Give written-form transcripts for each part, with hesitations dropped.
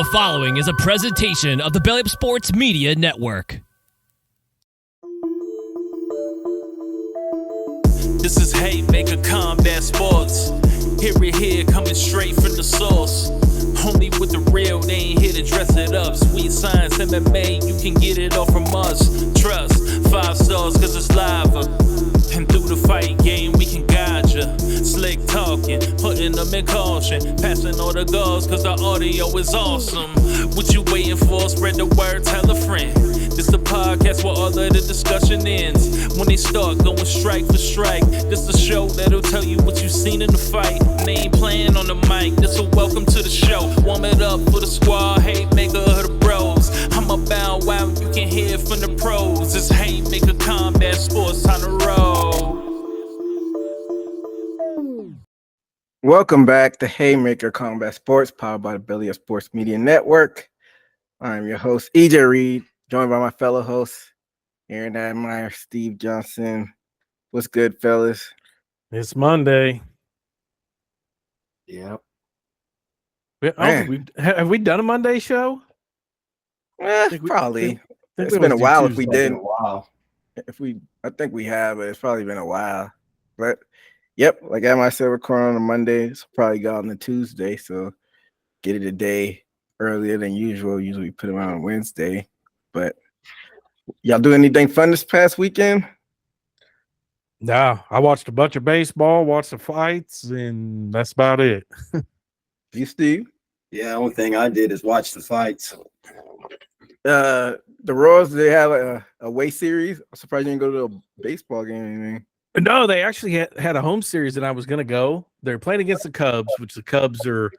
The following is a presentation of the Belly Up Sports Media Network. This is Haymaker Combat Sports. Here, coming straight from the source. Only with the real, they ain't here to dress it up. Sweet science, MMA, you can get it all from us. Trust, 5 stars cause it's live. And through the fight game, we can guide ya. Slick talking, putting them in caution. Passing all the goals cause the audio is awesome. What you waiting for? Spread the word, tell a friend. This the podcast where all of the discussion ends. When they start going strike for strike, this the show that'll tell you what you seen in the fight. They ain't playing on the mic, this a welcome to the show. Warm it up for the squad, Haymaker of the bros. I'm a bow wow, you can hear it from the pros. It's Haymaker Combat Sports, time to roll. Welcome back to Haymaker Combat Sports, powered by the Belly Up Sports Media Network. I'm your host, EJ Reed, joined by my fellow hosts, Aaron Admire, Steve Johnson. What's good, fellas? It's Monday. Yep. Have we done a Monday show? Probably. It's been a while if we didn't. I think we have, but it's probably been a while. But yep, like I said, we're recording on a Monday. It's probably got on a Tuesday, so get it a day earlier than usual. Usually we put them out on Wednesday. But y'all do anything fun this past weekend? No, I watched a bunch of baseball, watched the fights, and that's about it. You, Steve? Yeah, the only thing I did is watch the fights. The Royals, they have a away series. I'm surprised you didn't go to a baseball game or anything. No, they actually had a home series that I was going to go. They're playing against the Cubs, which the Cubs are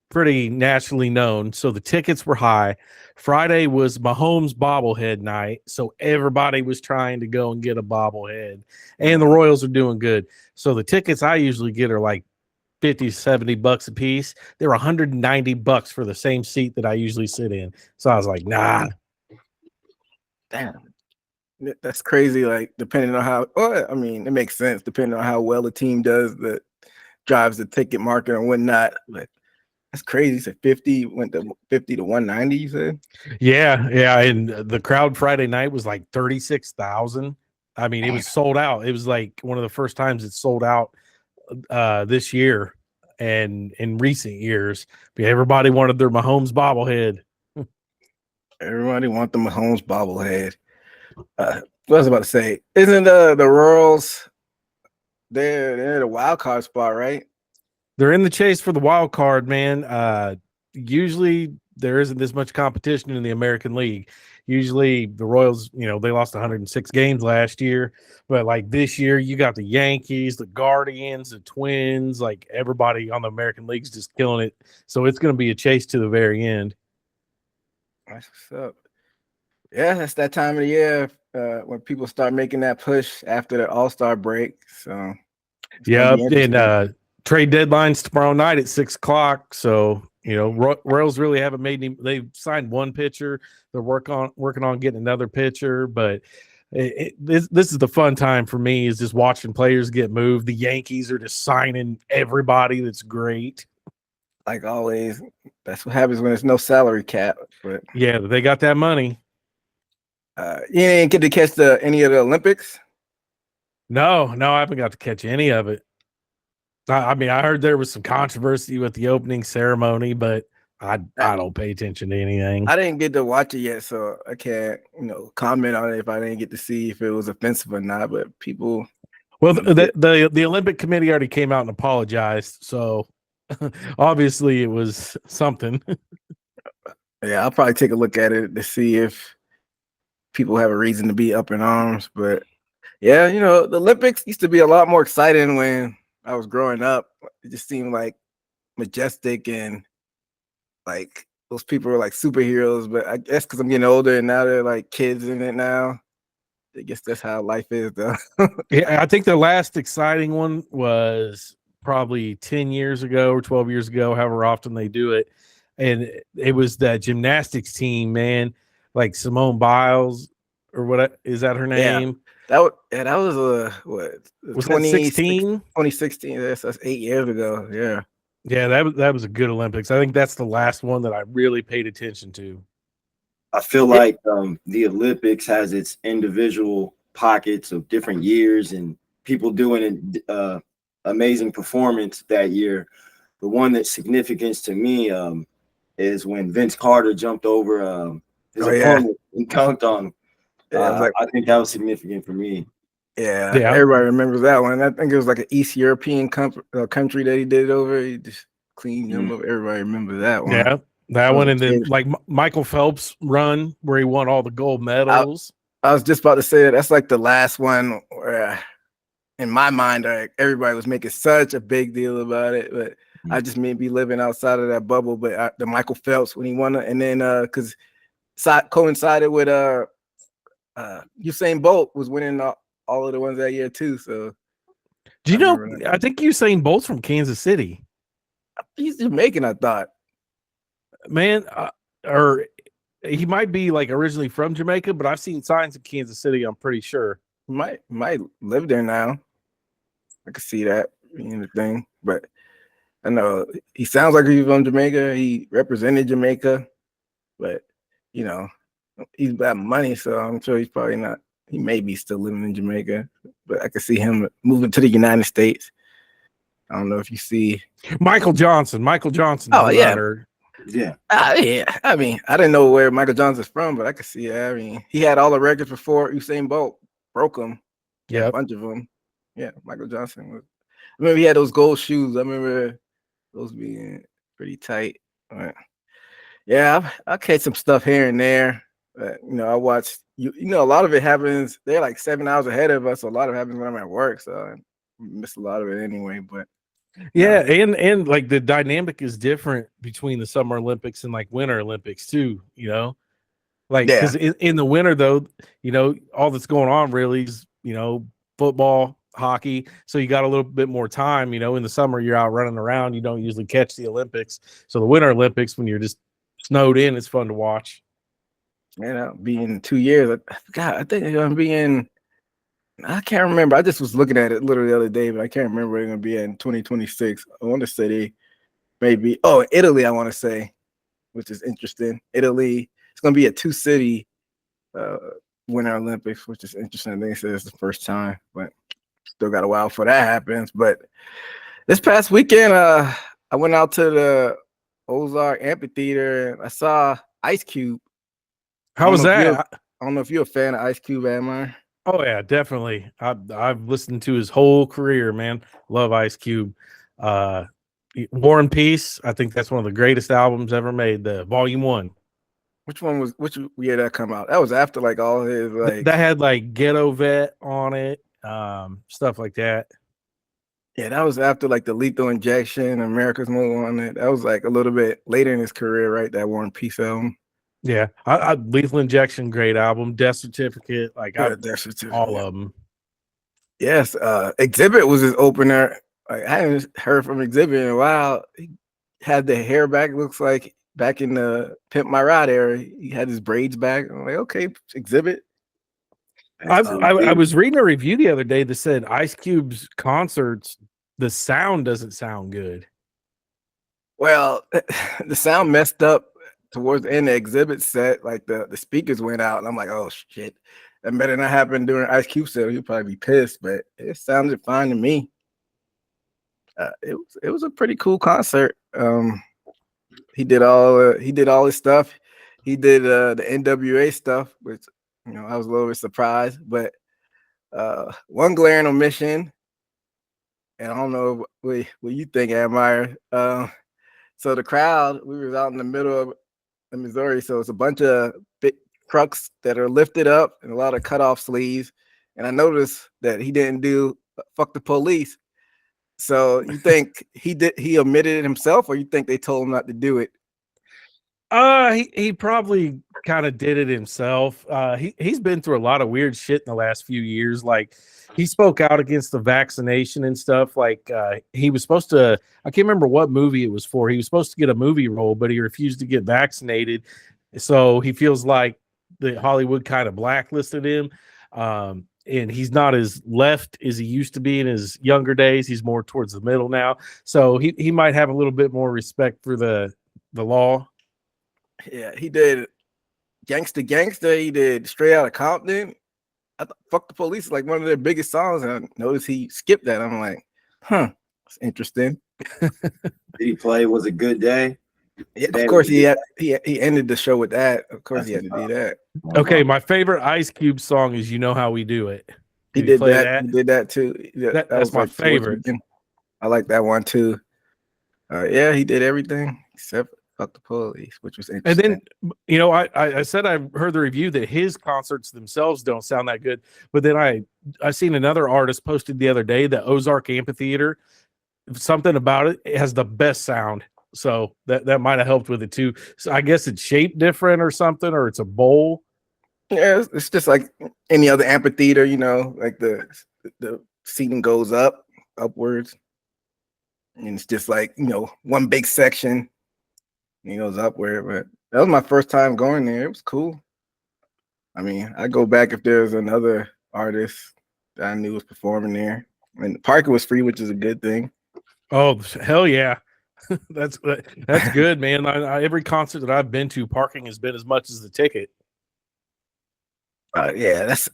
pretty nationally known, so the tickets were high. Friday was Mahomes bobblehead night, so everybody was trying to go and get a bobblehead, and the Royals are doing good. So the tickets I usually get are like $50-$70 a piece. They're $190 for the same seat that I usually sit in. So I was like, nah. Damn. That's crazy. Like, depending on how, well, I mean, it makes sense depending on how well the team does that drives the ticket market and whatnot. But that's crazy. You said 50 went to 50 to 190, you said? Yeah. And the crowd Friday night was like 36,000. I mean, it was sold out. It was like one of the first times it's sold out this year and in recent years. But everybody wanted their Mahomes bobblehead. Everybody want the Mahomes bobblehead. What was I about to say? Isn't the Royals, they're the wild card spot, right? They're in the chase for the wild card, man. Usually there isn't this much competition in the American League. Usually the Royals, they lost 106 games last year, but like this year you got the Yankees, the Guardians, the Twins, like everybody on the American League's just killing it. So it's going to be a chase to the very end. That's what's up. Yeah, that's that time of the year when people start making that push after the All-Star break. So yeah, and trade deadline's tomorrow night at 6:00. So Royals really haven't made any. They've signed one pitcher. They're working on getting another pitcher. But this is the fun time for me, is just watching players get moved. The Yankees are just signing everybody. That's great. Like always, that's what happens when there's no salary cap. But yeah, they got that money. You didn't get to catch any of the Olympics? No, I haven't got to catch any of it. I mean, I heard there was some controversy with the opening ceremony, but I don't pay attention to anything. I didn't get to watch it yet, so I can't, comment on it if I didn't get to see if it was offensive or not. But people, well, the Olympic Committee already came out and apologized, so obviously it was something. Yeah, I'll probably take a look at it to see if people have a reason to be up in arms. But yeah, the Olympics used to be a lot more exciting when I was growing up. It just seemed like majestic and like those people were like superheroes. But I guess because I'm getting older and now they're like kids in it now. I guess that's how life is, though. Yeah, I think the last exciting one was probably 10 years ago or 12 years ago, however often they do it. And it was that gymnastics team, man, like Simone Biles, or what is that her name? That was what? Was 2016? 2016. That's 8 years ago. Yeah. Yeah, that was a good Olympics. I think that's the last one that I really paid attention to. I feel like the Olympics has its individual pockets of different years and people doing an amazing performance that year. The one that's significant to me is when Vince Carter jumped over his Oh yeah, opponent and dunked on him. yeah. It was like, I think that was significant for me. yeah, Yeah. everybody remembers that one. I think it was like an East European country that he did it over. He just cleaned him up. Everybody remembers that one. Yeah, that I was one, a and then kid. like Michael Phelps' run where he won all the gold medals. I was just about to say that's like the last one where, in my mind, like, everybody was making such a big deal about it, but I just may be living outside of that bubble. But the Michael Phelps when he won it, and then because coincided with Usain Bolt was winning all of the ones that year too. So Do you I know? remember that. I think Usain Bolt's from Kansas City, He's Jamaican, I thought. man. Or he might be like originally from Jamaica, but I've seen signs of Kansas City. I'm pretty sure. He might live there now. I could see that being the thing, but I know he sounds like he's from Jamaica. He represented Jamaica, but you know, he's got money, so I'm sure he's probably not. He may be still living in Jamaica, but I could see him moving to the United States. I don't know if you see Michael Johnson. Oh, yeah. Yeah. Yeah. I mean, I didn't know where Michael Johnson's from, but I could see it. I mean, he had all the records before Usain Bolt broke them. Yeah, A bunch of them. Yeah, Michael Johnson was. I remember he had those gold shoes. I remember those being pretty tight. But yeah, I catch some stuff here and there. But, I watch. You know, a lot of it happens. They're like 7 hours ahead of us. So a lot of it happens when I'm at work, so I miss a lot of it anyway. But yeah, and like the dynamic is different between the Summer Olympics and like Winter Olympics too. You know, like yeah, because in the winter though, all that's going on really is football, hockey. So you got a little bit more time. In the summer you're out running around. You don't usually catch the Olympics. So the Winter Olympics, when you're just snowed in, it's fun to watch. be in 2 years. God, I think they're gonna be in. I can't remember. I just was looking at it literally the other day, but I can't remember where they're gonna be in 2026. I want to say they maybe. Oh, Italy. I want to say, which is interesting. Italy. It's gonna be a 2-city Winter Olympics, which is interesting. They said it's the first time, but still got a while before that happens. But this past weekend, I went out to the Ozark Amphitheater and I saw Ice Cube. How was that? I don't know if you're a fan of Ice Cube, am I? Oh yeah, definitely. I've listened to his whole career, man. Love Ice Cube. War and Peace. I think that's one of the greatest albums ever made. The Volume 1. Which year that come out? That was after like all his like that had like Ghetto Vet on it, stuff like that. Yeah, that was after like the Lethal Injection, America's Most Wanted. That was like a little bit later in his career, right? That War and Peace album. Yeah, I Lethal Injection, great album. Death Certificate, Death Certificate. All of them. Yes, Exhibit was his opener. Like, I haven't heard from Exhibit in a while. He had the hair back. Looks like back in the Pimp My Ride era. He had his braids back. I'm like, okay, Exhibit. I was reading a review the other day that said Ice Cube's concerts, the sound doesn't sound good. Well, the sound messed up towards the end of the Exhibit set. Like the speakers went out, and I'm like, oh shit, that better not happen during Ice Cube set. He'll probably be pissed, but it sounded fine to me. It was a pretty cool concert. He did all his stuff. He did the NWA stuff, which I was a little bit surprised. But one glaring omission, and I don't know what you think, Admire. So the crowd, we was out in the middle of Missouri, so it's a bunch of big trucks that are lifted up and a lot of cutoff sleeves. And I noticed that he didn't do "fuck the police." So you think he omitted it himself, or you think they told him not to do it? He probably kind of did it himself. He's been through a lot of weird shit in the last few years. Like he spoke out against the vaccination and stuff. Like he was supposed to, I can't remember what movie it was for. He was supposed to get a movie role, but he refused to get vaccinated. So he feels like the Hollywood kind of blacklisted him. and he's not as left as he used to be in his younger days. He's more towards the middle now, so he might have a little bit more respect for the law. Yeah, he did Gangsta. He did Straight Outta Compton. I thought Fuck the Police is like one of their biggest songs, and I noticed he skipped that. I'm like, huh, that's interesting. Did he play Was a Good Day? Yeah, of course, he ended the show with that. Of course, he had to do that. Okay, my favorite Ice Cube song is "You Know How We Do It." He did that. He did that too. Yeah, that's was my like favorite. I like that one too. Yeah, he did everything except Fuck the Police, which was interesting. And then, you know, I said I heard the review that his concerts themselves don't sound that good, but then I seen another artist posted the other day that Ozark Amphitheater, something about it has the best sound. So that might have helped with it too. So I guess it's shaped different or something, or it's a bowl. Yeah, it's just like any other amphitheater, you know, like the seating goes upwards, and it's just like, you know, one big section, and it goes upward. But that was my first time going there. It was cool. I mean, I go back if there's another artist that I knew was performing there. And the parking was free, which is a good thing. Oh hell yeah. That's good, man. Every concert that I've been to, parking has been as much as the ticket. Yeah, that's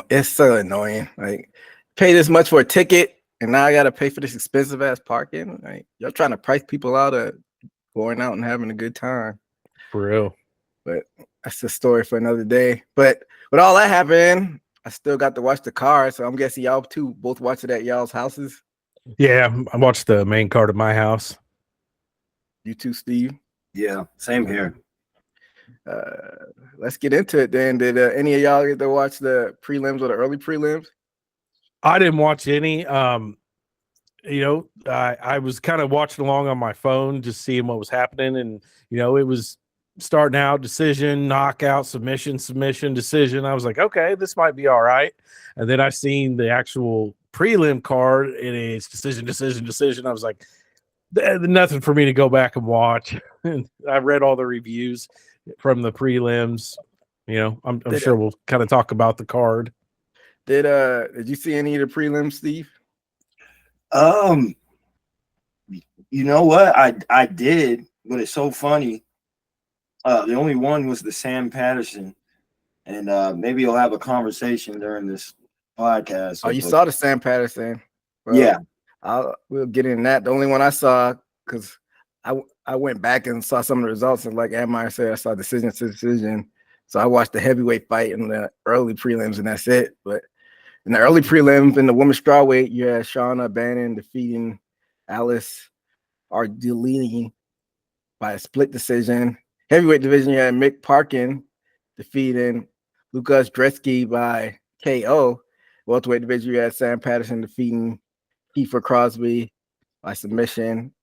it's so annoying. Like, pay this much for a ticket, and now I gotta pay for this expensive ass parking. Like, y'all trying to price people out of going out and having a good time. For real. But that's a story for another day. But with all that happened, I still got to watch the card. So I'm guessing y'all too both watch it at y'all's houses. Yeah, I watched the main card at my house. You too, Steve? Yeah, same here. Let's get into it then. Did any of y'all get to watch the prelims or the early prelims? I didn't watch any. You know, I was kind of watching along on my phone, just seeing what was happening. And, you know, it was starting out decision, knockout, submission, decision. I was like, okay, this might be all right. And then I seen the actual prelim card and it's decision. I was like, nothing for me to go back and watch. And I read all the reviews from the prelims. You know, I'm sure we'll kind of talk about the card. Did you see any of the prelims, Steve? You know what? I did, but it's so funny. The only one was the Sam Patterson, and maybe you'll have a conversation during this podcast. Oh, you saw the Sam Patterson? Well, yeah, we'll get in that. The only one I saw, because I went back and saw some of the results, and like Admire said, I saw decision to decision. So I watched the heavyweight fight in the early prelims, and that's it. But in the early prelims, in the women's strawweight, you had Shauna Bannon defeating Alice Ardellini by a split decision. Heavyweight division, you had Mick Parkin defeating Lucas Dretsky by KO. Welterweight division, you had Sam Patterson defeating Kiefer Crosby by submission.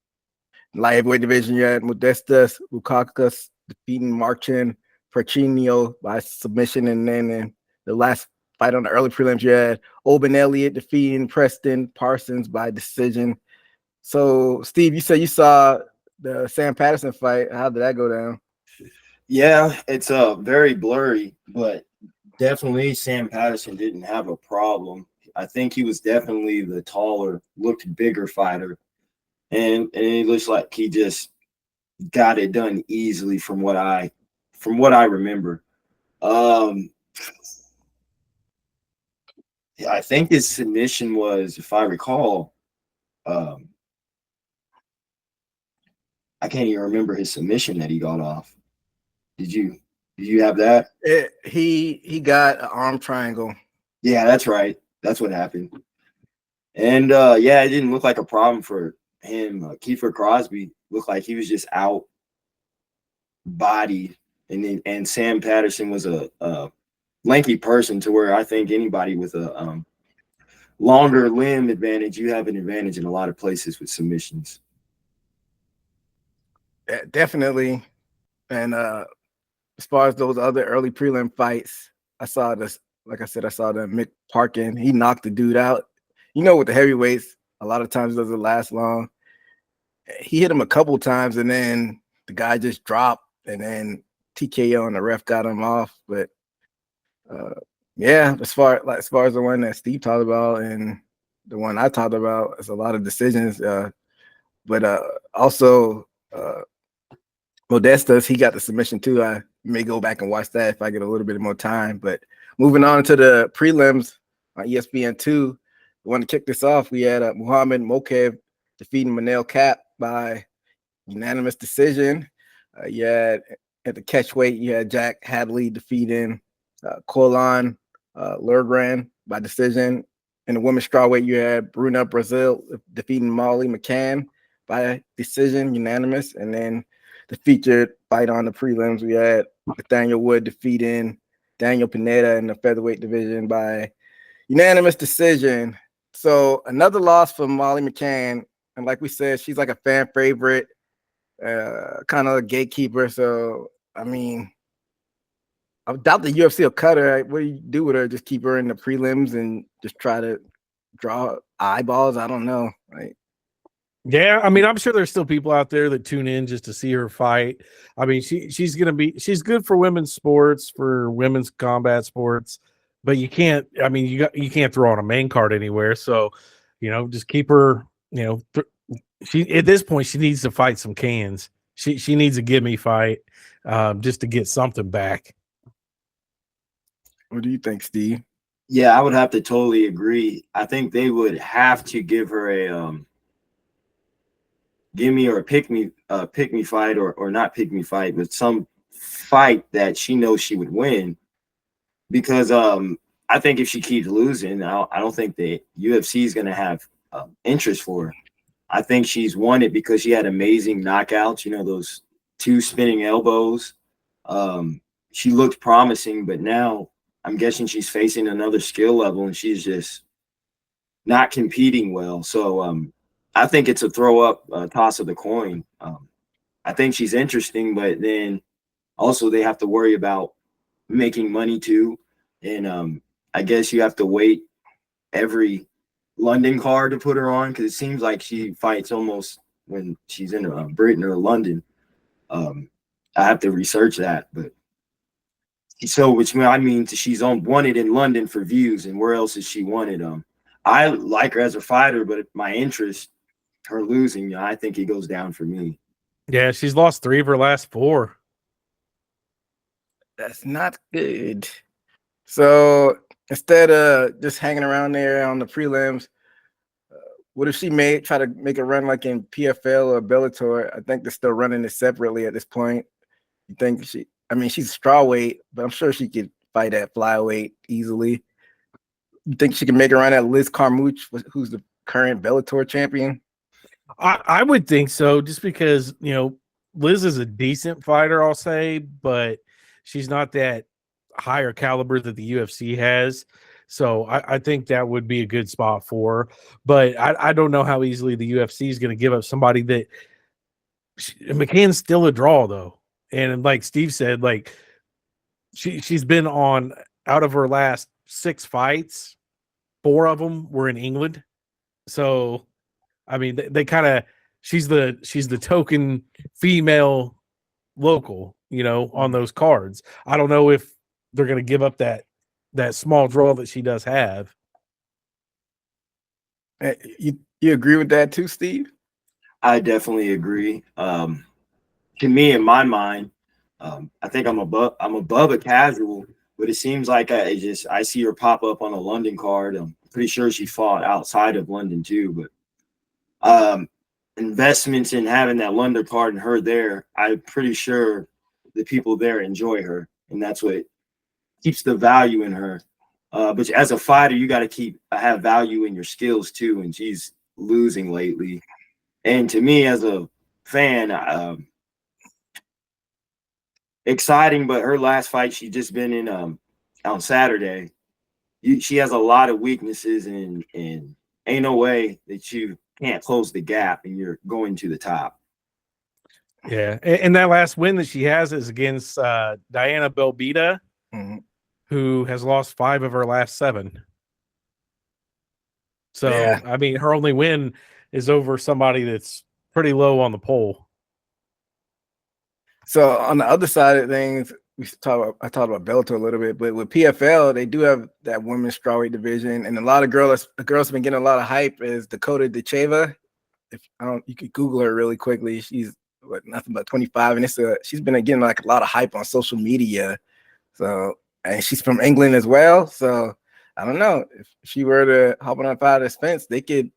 Light heavyweight division, you had Modestas Lukakas defeating Marcin Perchinio by submission. And then in the last fight on the early prelims, you had Oben Elliott defeating Preston Parsons by decision. So, Steve, you said you saw the Sam Patterson fight. How did that go down? Yeah, it's very blurry, but definitely Sam Patterson didn't have a problem. I think he was definitely the taller, looked bigger fighter. And it looks like he just got it done easily from what I remember. I think his submission was, if I recall, I can't even remember his submission that he got off. Did you have that? He got an arm triangle. Yeah, that's right. That's what happened. And yeah, it didn't look like a problem for him. Kiefer Crosby looked like he was just out bodied, and Sam Patterson was a lanky person to where I think anybody with a longer limb advantage, you have an advantage in a lot of places with submissions. Yeah, definitely. And as far as those other early prelim fights, I saw this. Like I said, I saw the Mick Parkin. He knocked the dude out. You know, with the heavyweights, a lot of times it doesn't last long. He hit him a couple times, and then the guy just dropped, and then TKO and the ref got him off. But Yeah, as far as the one that Steve talked about and the one I talked about, it's a lot of decisions. But also Modestas, he got the submission too. I may go back and watch that if I get a little bit more time. But moving on to the prelims on ESPN2, the one to kick this off, we had Muhammad Mokaev defeating Manel Kape by unanimous decision. You had at the catch weight, you had Jack Hadley defeating Colin Lergran by decision. In the women's strawweight, you had Bruna Brazil defeating Molly McCann by decision, unanimous. And then the featured fight on the prelims, we had Nathaniel Wood defeating Daniel Pineda in the featherweight division by unanimous decision. So another loss for Molly McCann. And like we said, she's like a fan favorite, kind of a gatekeeper. So, I mean, I doubt the UFC will cut her. What do you do with her? Just keep her in the prelims and just try to draw eyeballs? I don't know. Like, Yeah, I mean, I'm sure there's still people out there that tune in just to see her fight. I mean, she's good for women's sports, for women's combat sports, but you can't. I mean, you can't throw on a main card anywhere. So, just keep her. She at this point she needs to fight some cans. She needs a gimme fight, just to get something back. what do you think, Steve? Yeah, I would have to totally agree. I think they would have to give her a give me or a pick me fight or not pick me fight, but some fight that she knows she would win. Because I think if she keeps losing, I don't think the UFC is going to have interest for her. I think she's won it because she had amazing knockouts. Those 2 spinning elbows. She looked promising, but now I'm guessing she's facing another skill level and she's just not competing well. So I think it's a throw up toss of the coin. I think she's interesting, but then also they have to worry about making money too. And I guess you have to wait every London card to put her on because it seems like she fights almost when she's in Britain or London. I have to research that, but so which means she's wanted in London for views, and where else is she wanted? I like her as a fighter, but my interest, her losing, I think it goes down for me. Yeah, she's lost 3 of her last 4. That's not good. So instead of just hanging around there on the prelims, what if she try to make a run like in PFL or Bellator? I think they're still running it separately at this point. You think she's a strawweight, but I'm sure she could fight at flyweight easily. You think she can make a run at Liz Carmouche, who's the current Bellator champion? I would think so, just because Liz is a decent fighter, I'll say, but she's not that higher caliber that the UFC has. So I think that would be a good spot for her. But I don't know how easily the UFC is going to give up somebody that McCann's still a draw, though. And like Steve said, like she's been on, out of her last 6 fights, 4 of them were in England. So, I mean, they kind of, she's the token female local, on those cards. I don't know if they're going to give up that small draw that she does have. You agree with that too, Steve? I definitely agree. To me, in my mind, I think I'm above a casual, but it seems like I see her pop up on a London card. I'm pretty sure she fought outside of London too, but investments in having that London card and her there, I'm pretty sure the people there enjoy her, and that's what keeps the value in her. But as a fighter, you got to have value in your skills too, and she's losing lately. And to me, as a fan, exciting, but her last fight she just been in on Saturday, she has a lot of weaknesses, and ain't no way that you can't close the gap and you're going to the top. Yeah, and that last win that she has is against Diana Belbita, who has lost 5 of her last 7. So, yeah. I mean, her only win is over somebody that's pretty low on the poll. So on the other side of things, I talked about Bellator a little bit, but with PFL, they do have that women's strawweight division, and a lot of girls have been getting a lot of hype. Is Dakota Decheva? If I don't, you could Google her really quickly. She's nothing but 25, and she's been getting like a lot of hype on social media. So, and she's from England as well. So I don't know if she were to hop on that side of the fence, they could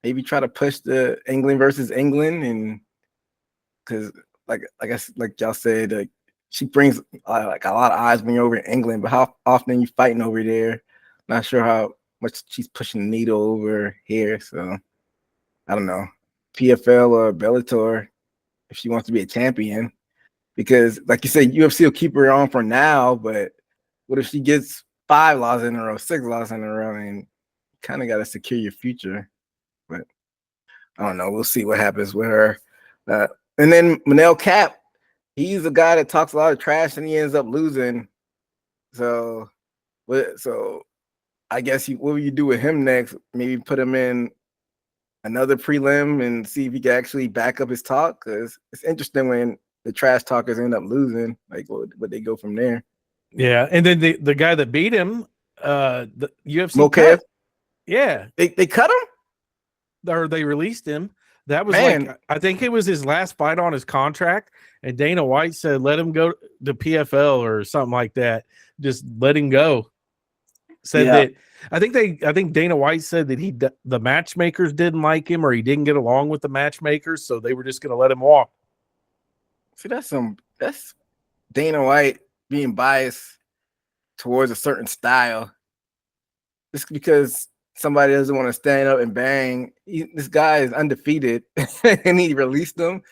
maybe try to push the England versus England, and because like y'all said, she brings like a lot of eyes when you're over in England, but how often are you fighting over there? Not sure how much she's pushing the needle over here. So I don't know, PFL or Bellator, if she wants to be a champion, because like you said, UFC will keep her on for now, but what if she gets 5 losses in a row, 6 losses in a row, and kind of got to secure your future? But I don't know. We'll see what happens with her. And then Manel Cap, he's a guy that talks a lot of trash and he ends up losing. So I guess what will you do with him next? Maybe put him in another prelim and see if he can actually back up his talk, because it's interesting when the trash talkers end up losing. Like, what they go from there? Yeah, and then the guy that beat him, the UFC Mokaev? Yeah, they cut him, or they released him. That was Man. like, I think it was his last fight on his contract, and Dana White said let him go to PFL or something like that. Just let him go. Said that I think Dana White said that the matchmakers didn't like him, or he didn't get along with the matchmakers, so they were just going to let him walk. See, that's Dana White being biased towards a certain style, just because somebody doesn't want to stand up and bang. This guy is undefeated, and he released him.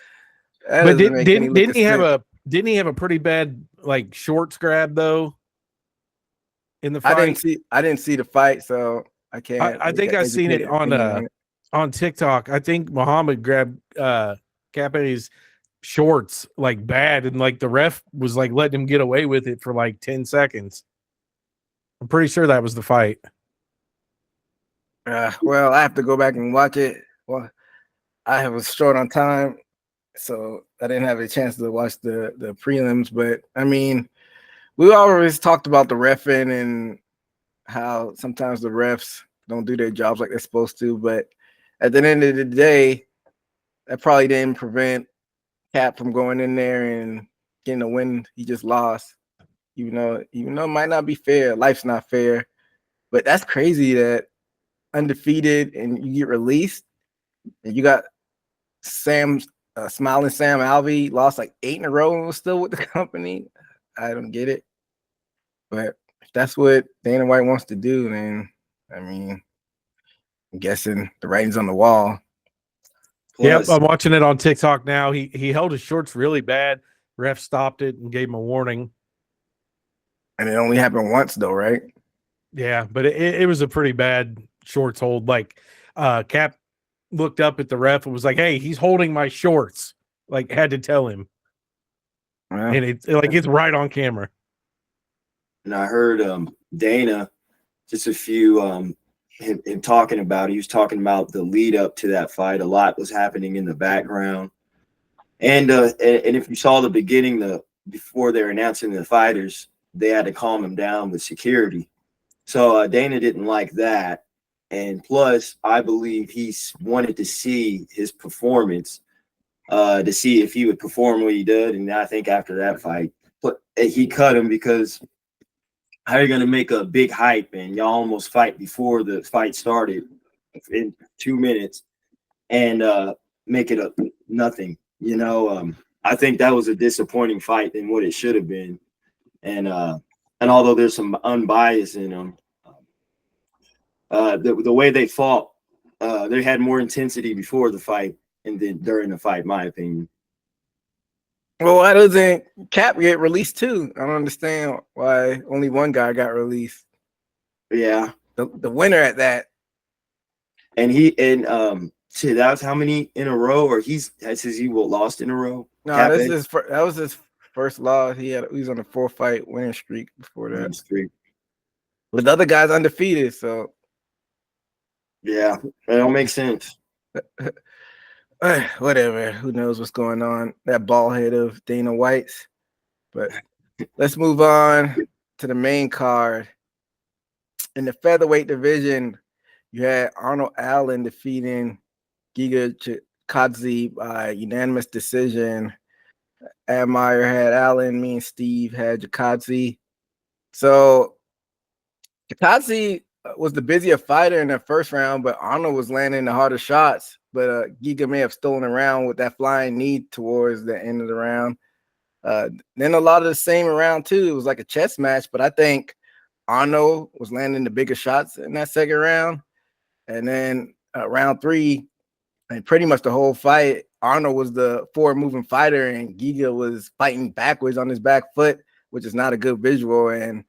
But didn't he have a pretty bad like shorts grab though in the fight? I didn't see the fight, so I can't. I think I seen it on TikTok. I think Muhammad grabbed Cape's shorts like bad, and like the ref was like letting him get away with it for like 10 seconds. I'm pretty sure that was the fight. Well, I have to go back and watch it. Well, I was short on time, so I didn't have a chance to watch the prelims. But I mean, we always talked about the reffing and how sometimes the refs don't do their jobs like they're supposed to. But at the end of the day, that probably didn't prevent Cap from going in there and getting a win he just lost. Even though it might not be fair, life's not fair. But that's crazy that undefeated and you get released, and you got smiling Sam Alvey lost like 8 in a row and was still with the company. I don't get it, but if that's what Dana White wants to do, then I mean, I'm guessing the writing's on the wall. Yep, I'm watching it on TikTok now. He held his shorts really bad. Ref stopped it and gave him a warning. And it only happened once though, right? Yeah, but it was a pretty bad shorts hold. Like Cap looked up at the ref and was like, "Hey, he's holding my shorts." Like, had to tell him. Well, and it's right on camera. And I heard Dana just a few him talking about. He was talking about the lead up to that fight. A lot was happening in the background, and if you saw the beginning, before they're announcing the fighters, they had to calm him down with security. So Dana didn't like that. And plus, I believe he wanted to see his performance, to see if he would perform what he did. And I think after that fight, he cut him, because how are you going to make a big hype and y'all almost fight before the fight started in 2 minutes and make it a nothing? I think that was a disappointing fight than what it should have been. And although there's some unbiased in them, the way they fought, they had more intensity before the fight and then during the fight, my opinion. Well, why doesn't Cap get released too? I don't understand why only one guy got released. Yeah, the winner at that. And shit, that was how many in a row, or has he lost in a row? No, that was his first loss. He was on a 4-fight winning streak before that. But the other guy's undefeated, so yeah, it don't make sense. Whatever. Who knows what's going on? That bald head of Dana White's. But let's move on to the main card. In the featherweight division, you had Arnold Allen defeating Giga Chikadze by unanimous decision. Admire had Allen, me and Steve had Chikadze. So Chikadze was the busier fighter in the first round, but Arnold was landing the harder shots. But Giga may have stolen around with that flying knee towards the end of the round. Then a lot of the same around two. It was like a chess match, but I think Arnold was landing the bigger shots in that second round. And then round three, and pretty much the whole fight, Arnold was the forward-moving fighter, and Giga was fighting backwards on his back foot, which is not a good visual. And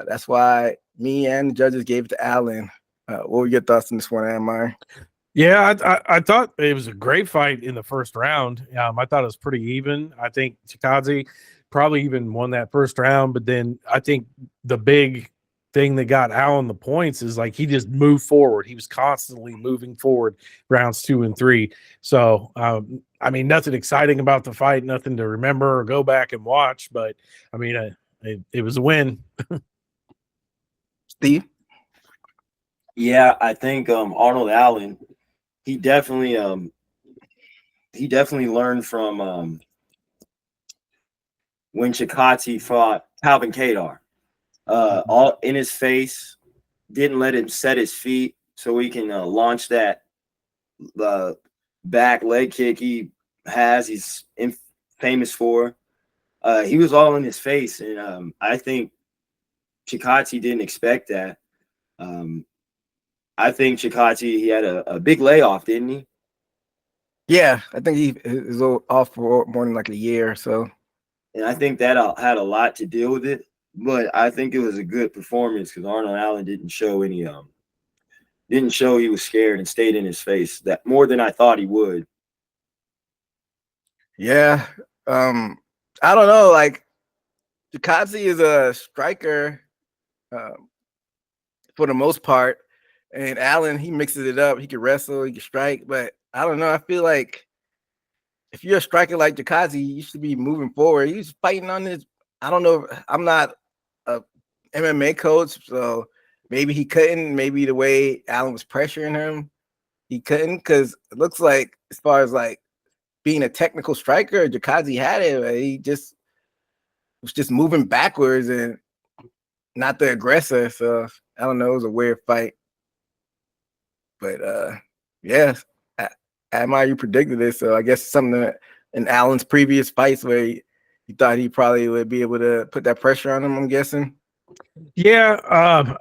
that's why me and the judges gave it to Allen. What were your thoughts on this one, Amar? Yeah, I thought it was a great fight in the first round. I thought it was pretty even. I think Chikadze probably even won that first round, but then I think the big thing that got Allen the points is like he just moved forward. He was constantly moving forward rounds 2 and 3. So, I mean, nothing exciting about the fight, nothing to remember or go back and watch, but I mean, it was a win. Steve? Yeah, I think Arnold Allen, he definitely learned from when Chikadze fought Calvin Kadar. All in his face, didn't let him set his feet so he can launch that back leg kick he's famous for. He was all in his face, and I think Chikadze didn't expect that. I think Chikadze, he had a big layoff, didn't he? Yeah, I think he is off for more than like a year or so. And I think that had a lot to deal with it. But I think it was a good performance because Arnold Allen didn't show he was scared and stayed in his face that more than I thought he would. Yeah. I don't know. Like, Chikadze is a striker for the most part. And Allen, he mixes it up. He can wrestle, he can strike. But I don't know. I feel like if you're a striker like Chikadze, you should be moving forward. He's fighting on this. I don't know. I'm not a MMA coach, so maybe he couldn't. Maybe the way Allen was pressuring him, he couldn't, because it looks like, as far as like being a technical striker, Chikadze had it. He just was just moving backwards and not the aggressor. So I don't know. It was a weird fight, but yeah, Admire, you predicted this, so I guess something that in Allen's previous fights where he thought he probably would be able to put that pressure on him, I'm guessing. Yeah,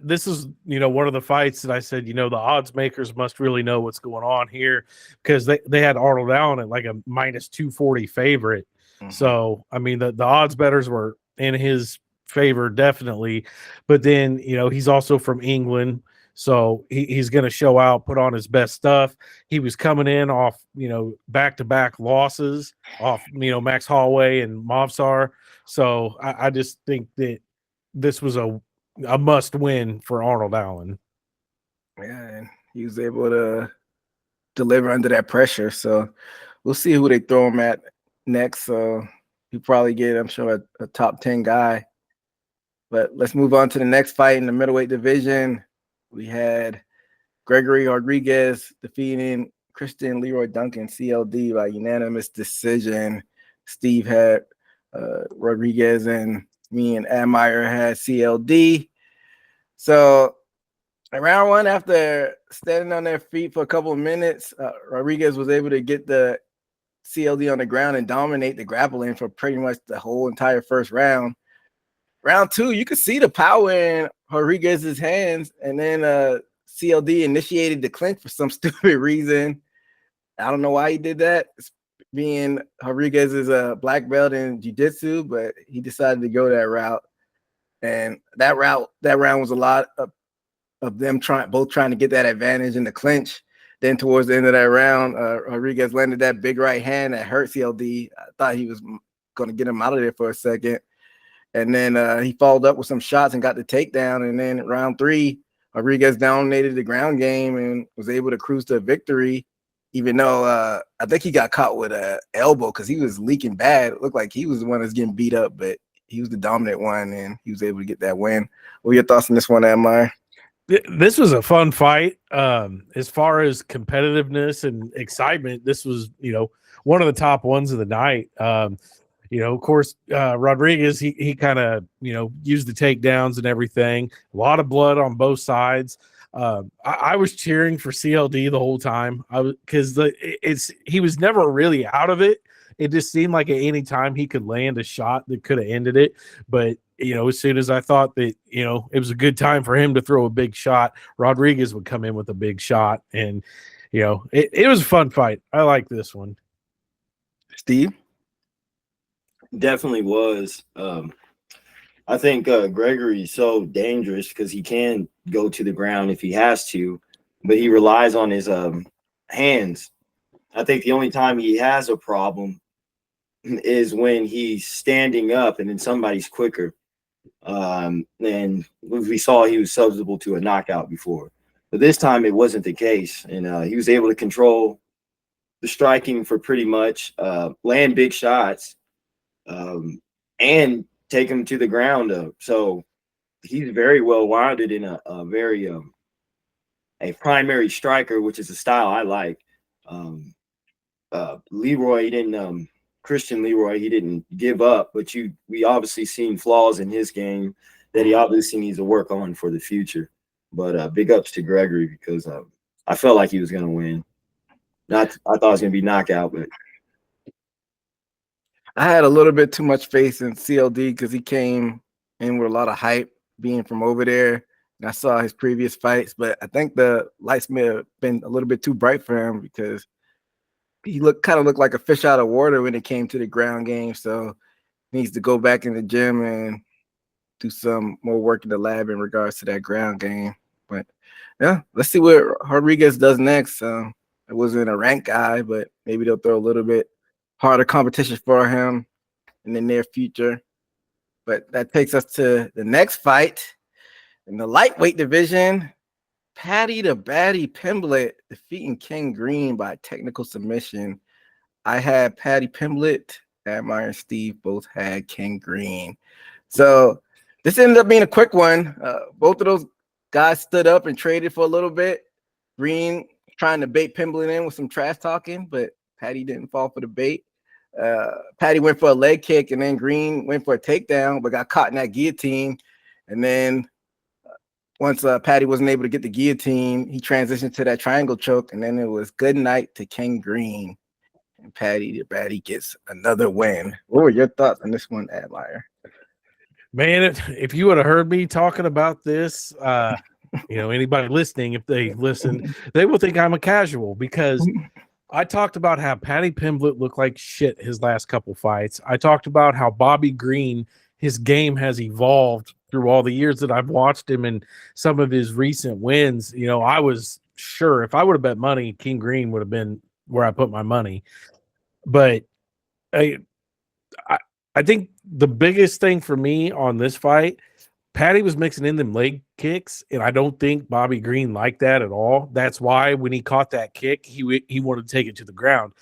this is one of the fights that I said the odds makers must really know what's going on here, because they had Arnold Allen at like a minus 240 favorite. Mm-hmm. So I mean the odds bettors were in his favor definitely, but then he's also from England, so he's going to show out, put on his best stuff. He was coming in off back-to-back losses off Max Holloway and Movsar, so I just think that this was a must win for Arnold Allen. Yeah, and he was able to deliver under that pressure. So we'll see who they throw him at next. So he'll probably get, I'm sure, a top 10 guy. But let's move on to the next fight in the middleweight division. We had Gregory Rodriguez defeating Christian Leroy Duncan, CLD, by unanimous decision. Steve had Rodriguez, and me and Admire had CLD. So round one, after standing on their feet for a couple of minutes, Rodriguez was able to get the CLD on the ground and dominate the grappling for pretty much the whole entire first round. Round two, you could see the power in Rodriguez's hands, and then CLD initiated the clinch for some stupid reason. I don't know why he did that, being Rodriguez's black belt in jiu-jitsu, but he decided to go that route. And that round was a lot of them both trying to get that advantage in the clinch. Then towards the end of that round, Rodriguez landed that big right hand that hurt CLD. I thought he was going to get him out of there for a second. And then he followed up with some shots and got the takedown. And then round three, Rodriguez dominated the ground game and was able to cruise to victory. even though I think he got caught with a elbow because he was leaking bad. It looked like he was the one that's getting beat up, but he was the dominant one, and he was able to get that win. What are your thoughts on this one, Admire? This was a fun fight. As far as competitiveness and excitement, this was, one of the top ones of the night. Of course, Rodriguez, he kind of, used the takedowns and everything. A lot of blood on both sides. I was cheering for CLD the whole time. Because he was never really out of it. It just seemed like at any time he could land a shot that could have ended it. But as soon as I thought that it was a good time for him to throw a big shot, Rodriguez would come in with a big shot, and it was a fun fight. I like this one. Steve? Definitely was. I think Gregory's so dangerous because he can go to the ground if he has to, but he relies on his hands. I think the only time he has a problem is when he's standing up and then somebody's quicker. And we saw he was susceptible to a knockout before, but this time it wasn't the case, and he was able to control the striking for pretty much, land big shots, and take him to the ground. So he's very well rounded in a very a primary striker, which is a style I like. Leroy, he didn't Christian Leroy, he didn't give up, but we obviously seen flaws in his game that he obviously needs to work on for the future. But big ups to Gregory because I felt like he was going to win. I thought it was going to be knockout, but I had a little bit too much faith in CLD because he came in with a lot of hype being from over there. And I saw his previous fights, but I think the lights may have been a little bit too bright for him because he looked like a fish out of water when it came to the ground game. So he needs to go back in the gym and do some more work in the lab in regards to that ground game. But yeah, let's see what Rodriguez does next. It wasn't a ranked guy, but maybe they'll throw a little bit harder competition for him in the near future. But that takes us to the next fight in the lightweight division. Patty the Batty Pimblett defeating Ken Green by technical submission. I had Patty Pimblett, Admire and Steve both had Ken Green. So this ended up being a quick one. Both of those guys stood up and traded for a little bit. Green trying to bait Pimblett in with some trash talking, but Patty didn't fall for the bait. Patty went for a leg kick, and then Green went for a takedown, but got caught in that guillotine. And then once Patty wasn't able to get the guillotine, he transitioned to that triangle choke, and then it was good night to Ken Green. And Patty the Batty gets another win. What were your thoughts on this one, Admire? Man, if you would have heard me talking about this, anybody listening, if they listen, they will think I'm a casual because I talked about how Patty Pimblett looked like shit his last couple fights. I talked about how Bobby Green, his game has evolved through all the years that I've watched him and some of his recent wins. I was sure if I would have bet money, King Green would have been where I put my money. But I think the biggest thing for me on this fight, Patty was mixing in them leg kicks, and I don't think Bobby Green liked that at all. That's why when he caught that kick, he wanted to take it to the ground.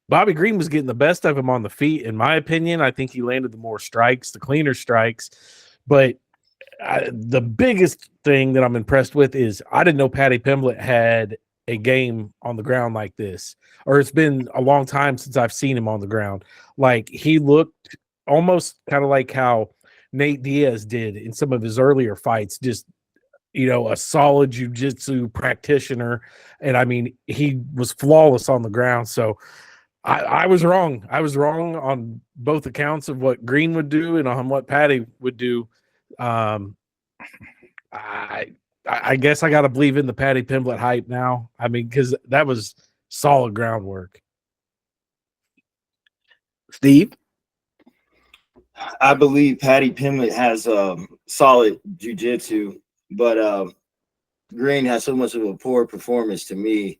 Bobby Green was getting the best of him on the feet, in my opinion. I think he landed the more strikes, the cleaner strikes. But the biggest thing that I'm impressed with is I didn't know Patty Pimblett had a game on the ground like this, or it's been a long time since I've seen him on the ground. Like, he looked almost kind of like how Nate Diaz did in some of his earlier fights, just, a solid jiu-jitsu practitioner. And I mean, he was flawless on the ground. So I was wrong. I was wrong on both accounts of what Green would do and on what Patty would do. I guess I got to believe in the Patty Pimblett hype now. I mean, because that was solid groundwork. Steve? I believe Patty Pimblett has solid jiu-jitsu, but Green has so much of a poor performance to me.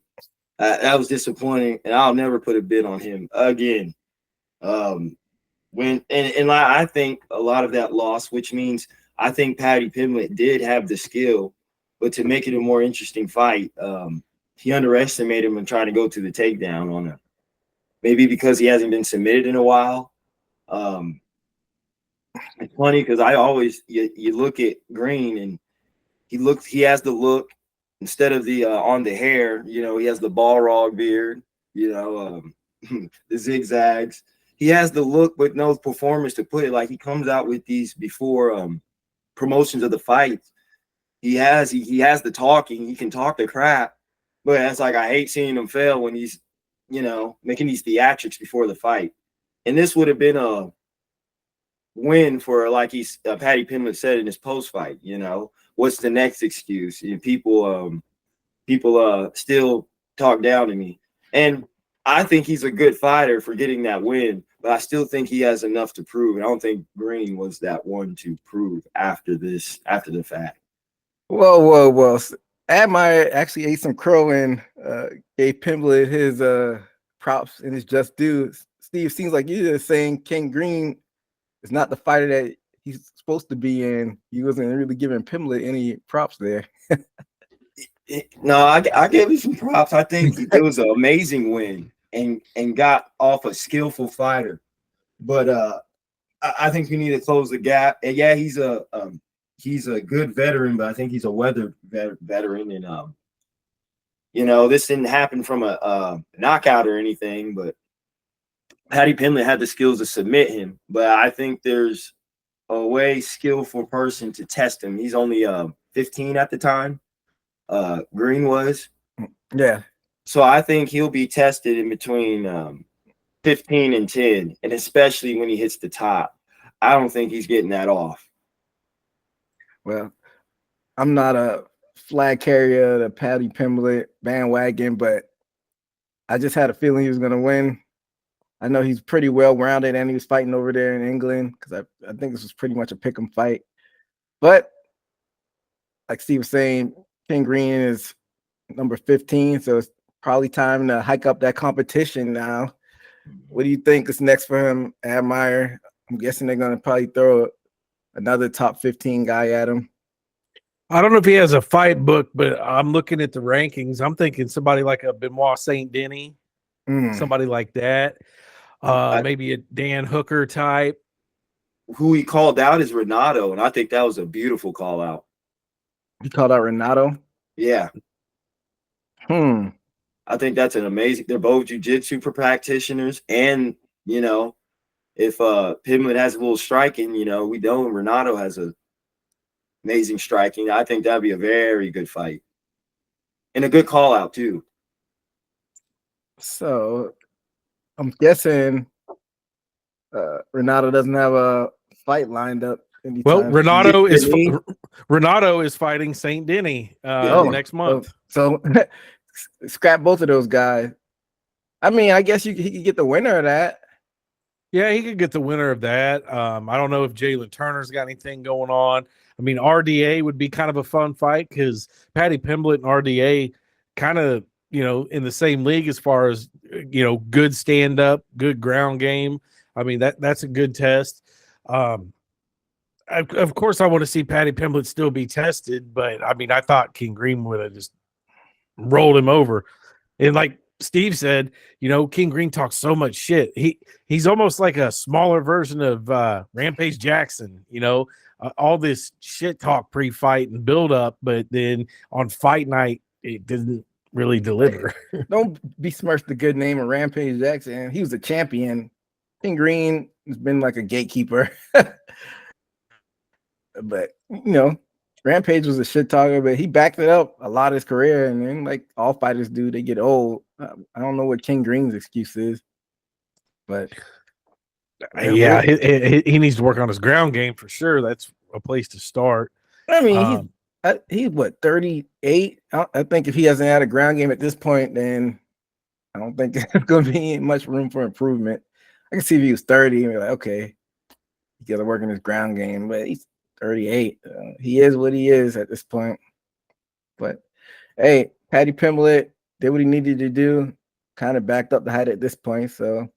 That was disappointing, and I'll never put a bid on him again. I think a lot of that loss, which means I think Patty Pimblett did have the skill, but to make it a more interesting fight, he underestimated him and trying to go to the takedown on him. Maybe because he hasn't been submitted in a while. It's funny because I always you look at Green and he has the look instead of the on the hair, you know, he has the Balrog beard, you know, the zigzags. He has the look but no performance to put it. Like he comes out with these before promotions of the fights. He has the talking, he can talk the crap, but it's like I hate seeing him fail when he's, you know, making these theatrics before the fight. And this would have been a win for, like Patty Pimblett said in his post fight. You know, what's the next excuse? And people still talk down to me, and I think he's a good fighter for getting that win, but I still think he has enough to prove. And I don't think Green was that one to prove after the fact. Whoa. Admire actually ate some crow and gave Pimblett his props and his just due. Steve, seems like you're just saying King Green is not the fighter that he's supposed to be in. He wasn't really giving Pimblett any props there. No, I gave him some props. I think it was an amazing win and got off a skillful fighter. But I think we need to close the gap. And yeah, he's a good veteran, but I think he's a weathered veteran. And you know, this didn't happen from a knockout or anything, but Patty Pimblett had the skills to submit him. But I think there's a way skillful person to test him. He's only 15 at the time. Green was. Yeah. So I think he'll be tested in between 15 and 10, and especially when he hits the top. I don't think he's getting that off. Well, I'm not a flag carrier, the Patty Pimblett bandwagon, but I just had a feeling he was going to win. I know he's pretty well-rounded, and he was fighting over there in England because I think this was pretty much a pick'em fight. But like Steve was saying, King Green is number 15, so it's probably time to hike up that competition now. What do you think is next for him, Admire? I'm guessing they're going to probably throw another top 15 guy at him. I don't know if he has a fight book, but I'm looking at the rankings. I'm thinking somebody like a Benoit Saint Denis, somebody like that. Maybe a Dan Hooker type. Who he called out is Renato, and I think that was a beautiful call out. He called out Renato? Yeah. I think that's an amazing. They're both jiu-jitsu practitioners, and you know, if Pimblett has a little striking, you know, we know Renato has a amazing striking. I think that'd be a very good fight and a good call out too. So I'm guessing Renato doesn't have a fight lined up anytime. Well, Renato is fighting Saint Denis next month. So scrap both of those guys. I mean, I guess he could get the winner of that. Yeah, he could get the winner of that. I don't know if Jalen Turner's got anything going on. I mean, RDA would be kind of a fun fight because Patty Pimblett and RDA kind of, you know, in the same league as far as, you know, good stand-up, good ground game. I mean, that's a good test. Of course, I want to see Patty Pimblett still be tested, but, I mean, I thought King Green would have just rolled him over. And like Steve said, you know, King Green talks so much shit. He's almost like a smaller version of Rampage Jackson, you know, all this shit talk pre-fight and build up, but then on fight night, it didn't really deliver. Don't besmirch the good name of Rampage Jackson. He was a champion. King Green has been like a gatekeeper. But, you know, Rampage was a shit talker, but he backed it up a lot of his career. And then, like all fighters do, they get old. I don't know what King Green's excuse is, but yeah, he needs to work on his ground game for sure. That's a place to start. I mean, he's what, 38? I think if he hasn't had a ground game at this point, then I don't think there's going to be much room for improvement. I can see if he was 30 and be like, okay, he got to work on his ground game, but he's 38. He is what he is at this point. But hey, Patty Pimblett did what he needed to do, kind of backed up the height at this point. So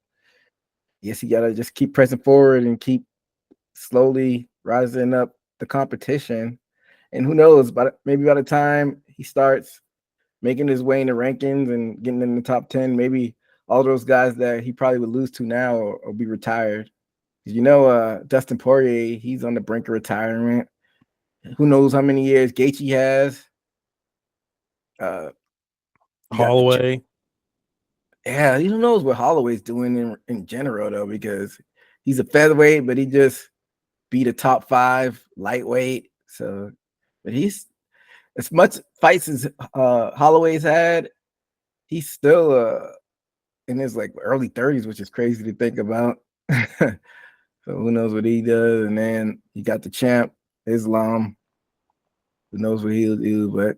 yes, he got to just keep pressing forward and keep slowly rising up the competition. And who knows, maybe by the time he starts making his way in the rankings and getting in the top 10. Maybe all those guys that he probably would lose to now or be retired. Dustin Poirier, he's on the brink of retirement. Who knows how many years Gaethje has? Holloway. Yeah, who knows what Holloway's doing in general, though, because he's a featherweight, but he just beat a top 5 lightweight. So, but he's as much fights as Holloway's had, he's still in his like early 30s, which is crazy to think about. So who knows what he does? And then you got the champ, Islam. Who knows what he'll do? But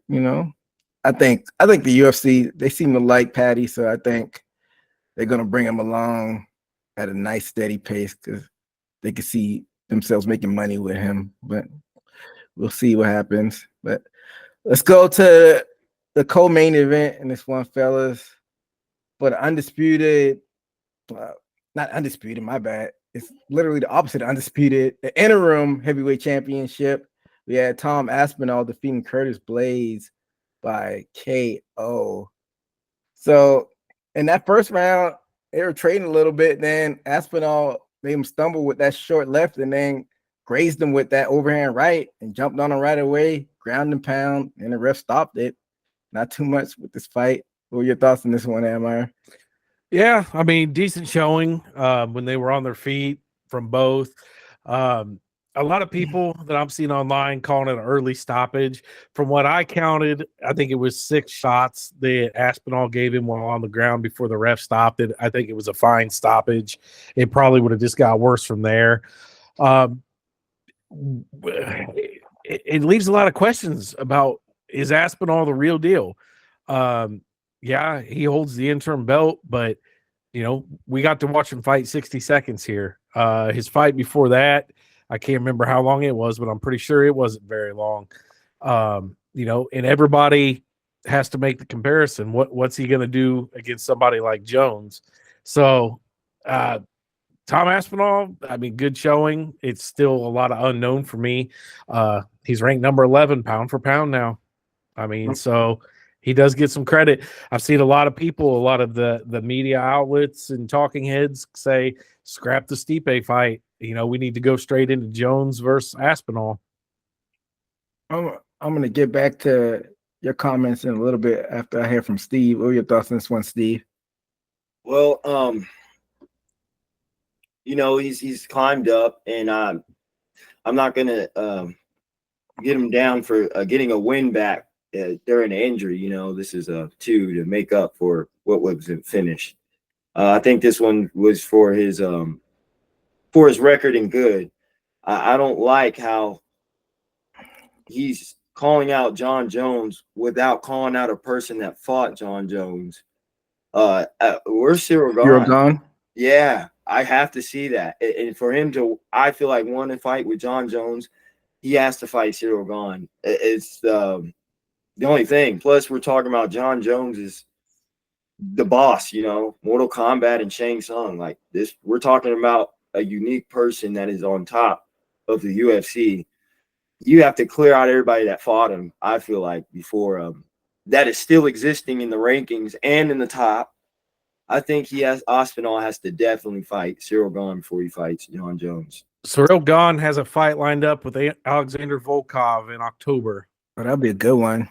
I think the UFC, they seem to like Patty, so I think they're gonna bring him along at a nice steady pace because they can see themselves making money with him. But we'll see what happens. But let's go to the co-main event in this one, fellas. For the undisputed, not undisputed, my bad. It's literally the opposite of undisputed. The interim heavyweight championship. We had Tom Aspinall defeating Curtis Blaydes by KO. So in that first round, they were trading a little bit. Then Aspinall made him stumble with that short left and then grazed him with that overhand right and jumped on him right away, ground and pound, and the ref stopped it. Not too much with this fight. What were your thoughts on this one, Amir? Yeah, I mean, decent showing when they were on their feet from both. A lot of people that I'm seeing online calling it an early stoppage. From what I counted, I think it was 6 shots that Aspinall gave him while on the ground before the ref stopped it. I think it was a fine stoppage. It probably would have just got worse from there. It leaves a lot of questions about, is Aspinall the real deal? Yeah, he holds the interim belt, but we got to watch him fight 60 seconds here. His fight before that, I can't remember how long it was, but I'm pretty sure it wasn't very long. And everybody has to make the comparison. What's he going to do against somebody like Jones? So, Tom Aspinall, I mean, good showing. It's still a lot of unknown for me. He's ranked number 11 pound for pound now. I mean, so he does get some credit. I've seen a lot of people, a lot of the media outlets and talking heads say, scrap the Stipe fight. We need to go straight into Jones versus Aspinall. I'm going to get back to your comments in a little bit after I hear from Steve. What are your thoughts on this one, Steve? Well, he's climbed up, and I'm not going to get him down for getting a win back during an injury. This is a 2 to make up for what wasn't finished. I think this one was for his record and good. I don't like how he's calling out John Jones without calling out a person that fought John Jones. Where's Cyril Gahn? Yeah, I have to see that. And for him to, I feel like, want to fight with John Jones, he has to fight Cyril Gahn. It's the only thing. Plus, we're talking about John Jones is the boss, Mortal Kombat and Shang Tsung. Like this, we're talking about a unique person that is on top of the UFC. You have to clear out everybody that fought him, I feel like, before that is still existing in the rankings and in the top. I think Aspinall has to definitely fight Cyril Gahn before he fights John Jones. Cyril Gahn has a fight lined up with Alexander Volkov in October. Oh, that'll be a good one.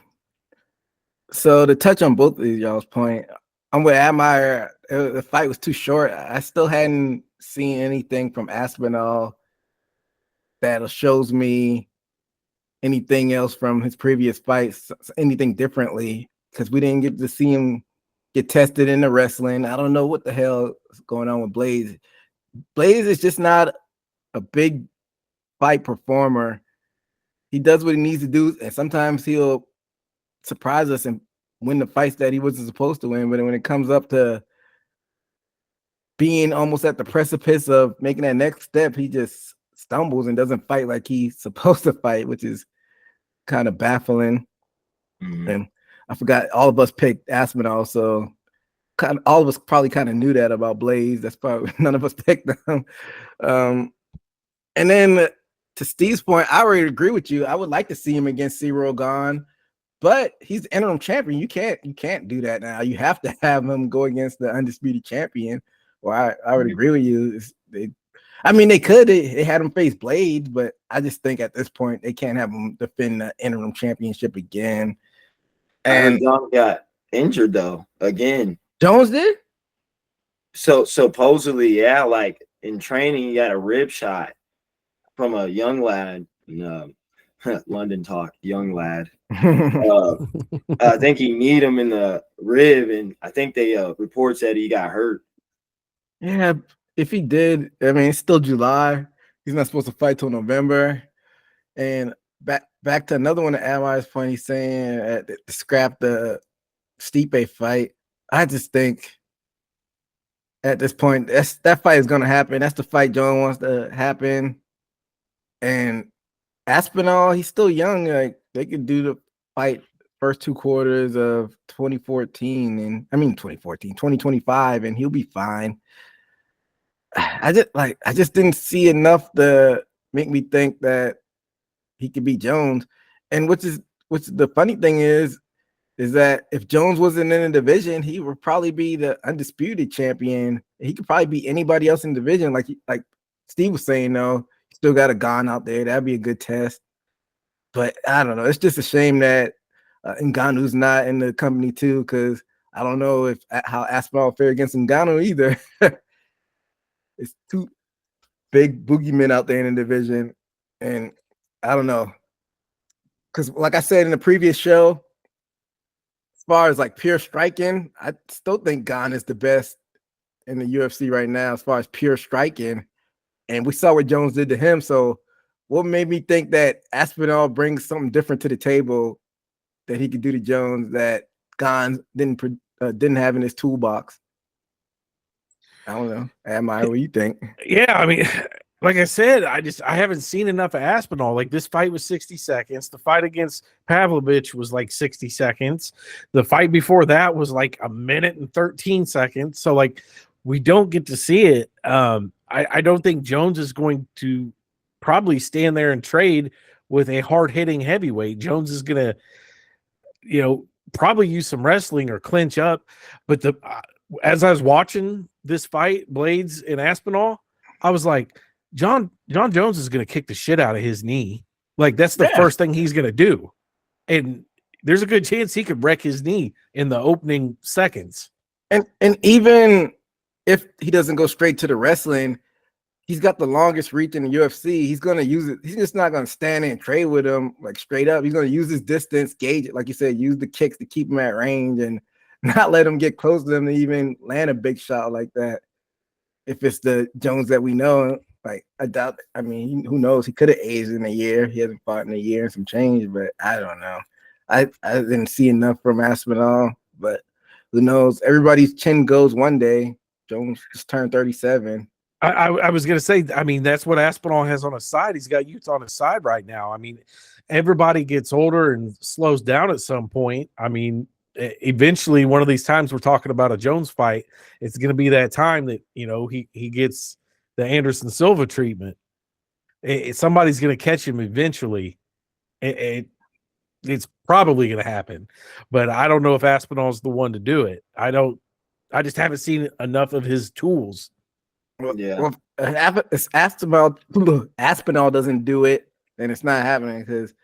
So to touch on both of y'all's point, I'm with Admire. The fight was too short. I still hadn't seen anything from Aspinall that shows me anything else from his previous fights, anything differently, because we didn't get to see him get tested in the wrestling. I don't know what the hell is going on with Blaydes. Blaydes is just not a big fight performer. He does what he needs to do, and sometimes he'll surprise us and win the fights that he wasn't supposed to win. But when it comes up to being almost at the precipice of making that next step, he just stumbles and doesn't fight like he's supposed to fight, which is kind of baffling. Mm-hmm. And I forgot all of us picked Aspinall, so all of us probably kind of knew that about Blaydes. That's probably none of us picked them. And then to Steve's point, I already agree with you. I would like to see him against Cyril Gahn, But he's the interim champion. You can't do that now. You have to have him go against the undisputed champion. Well, I would agree with you. They could. They had him face Blades, but I just think at this point they can't have him defend the interim championship again. And John got injured though again. Jones did. So supposedly, yeah, like in training, he got a rib shot from a young lad. London talk, young lad. I think he kneed him in the rib, and I think they report said he got hurt. Yeah, if he did, I mean, it's still July. He's not supposed to fight till November. And back to another one of Allies' point, he's saying to scrap the Stipe fight. I just think at this point, that fight is going to happen. That's the fight Jones wants to happen. And Aspinall, he's still young. Like they could do the fight first 2 quarters of 2025, and he'll be fine. I just didn't see enough to make me think that he could beat Jones. And which the funny thing is that if Jones wasn't in the division, he would probably be the undisputed champion. He could probably beat anybody else in the division. Like Steve was saying, though, he still got a Ngannou out there. That'd be a good test. But I don't know. It's just a shame that Ngannou's not in the company too, because I don't know how Aspinall will fare against Ngannou either. It's 2 big boogeymen out there in the division, and I don't know. Because like I said in the previous show, as far as like pure striking, I still think Ngannou is the best in the UFC right now as far as pure striking. And we saw what Jones did to him. So what made me think that Aspinall brings something different to the table that he could do to Jones that Gans didn't have in his toolbox? I don't know. What do you think? Yeah, I mean, like I said, I haven't seen enough of Aspinall. Like this fight was 60 seconds. The fight against Pavlovich was like 60 seconds. The fight before that was like 1 minute and 13 seconds. So like we don't get to see it. I don't think Jones is going to probably stand there and trade with a hard-hitting heavyweight. Jones is going to, probably use some wrestling or clinch up. But as I was watching this fight, Blades and Aspinall, I was like, John Jones is going to kick the shit out of his knee. Like that's the first thing he's going to do. And there's a good chance he could wreck his knee in the opening seconds. And even if he doesn't go straight to the wrestling, he's got the longest reach in the UFC. He's going to use it. He's just not going to stand there and trade with him like straight up. He's going to use his distance, gauge it, like you said, use the kicks to keep him at range and not let him get close to them to even land a big shot like that. If it's the Jones that we know, like I doubt. I mean, who knows? He could have aged in a year. He hasn't fought in a year and some change, but I don't know. I didn't see enough from Aspinall, but who knows? Everybody's chin goes one day. Jones just turned 37. I was going to say, I mean, that's what Aspinall has on his side. He's got youth on his side right now. I mean, everybody gets older and slows down at some point. I mean, eventually one of these times we're talking about a Jones fight, it's going to be that time that, he gets the Anderson Silva treatment. Somebody's going to catch him eventually. It's probably going to happen, but I don't know if Aspinall's the one to do it. I just haven't seen enough of his tools. Well, if Aspinall doesn't do it, then it's not happening because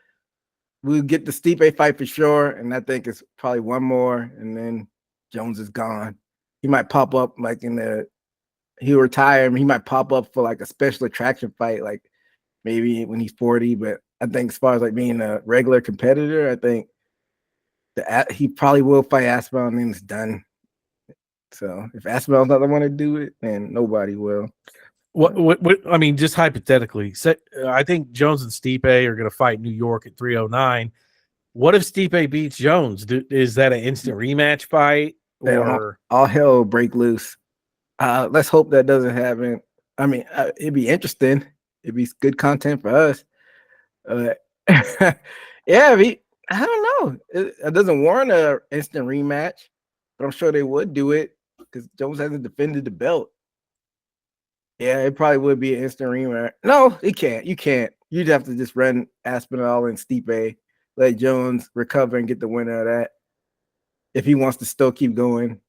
we'll get the Stipe fight for sure, and I think it's probably one more, and then Jones is gone. He might pop up like he'll retire. He might pop up for like a special attraction fight, like maybe when he's 40. But I think as far as like being a regular competitor, I think he probably will fight Aspinall, and then it's done. So if Aspinall's not the one to do it, then nobody will. What I mean, just hypothetically, I think Jones and Stipe are going to fight New York at 309. What if Stipe beats Jones? Is that an instant rematch fight? Or all hell will break loose. Let's hope that doesn't happen. I mean, it'd be interesting. It'd be good content for us. Yeah, I don't know. It doesn't warrant an instant rematch, but I'm sure they would do it because Jones hasn't defended the belt. Yeah, it probably would be an instant rematch. No, it can't. You can't. You'd have to just run Aspinall and Stipe let Jones recover and get the win out of that if he wants to still keep going.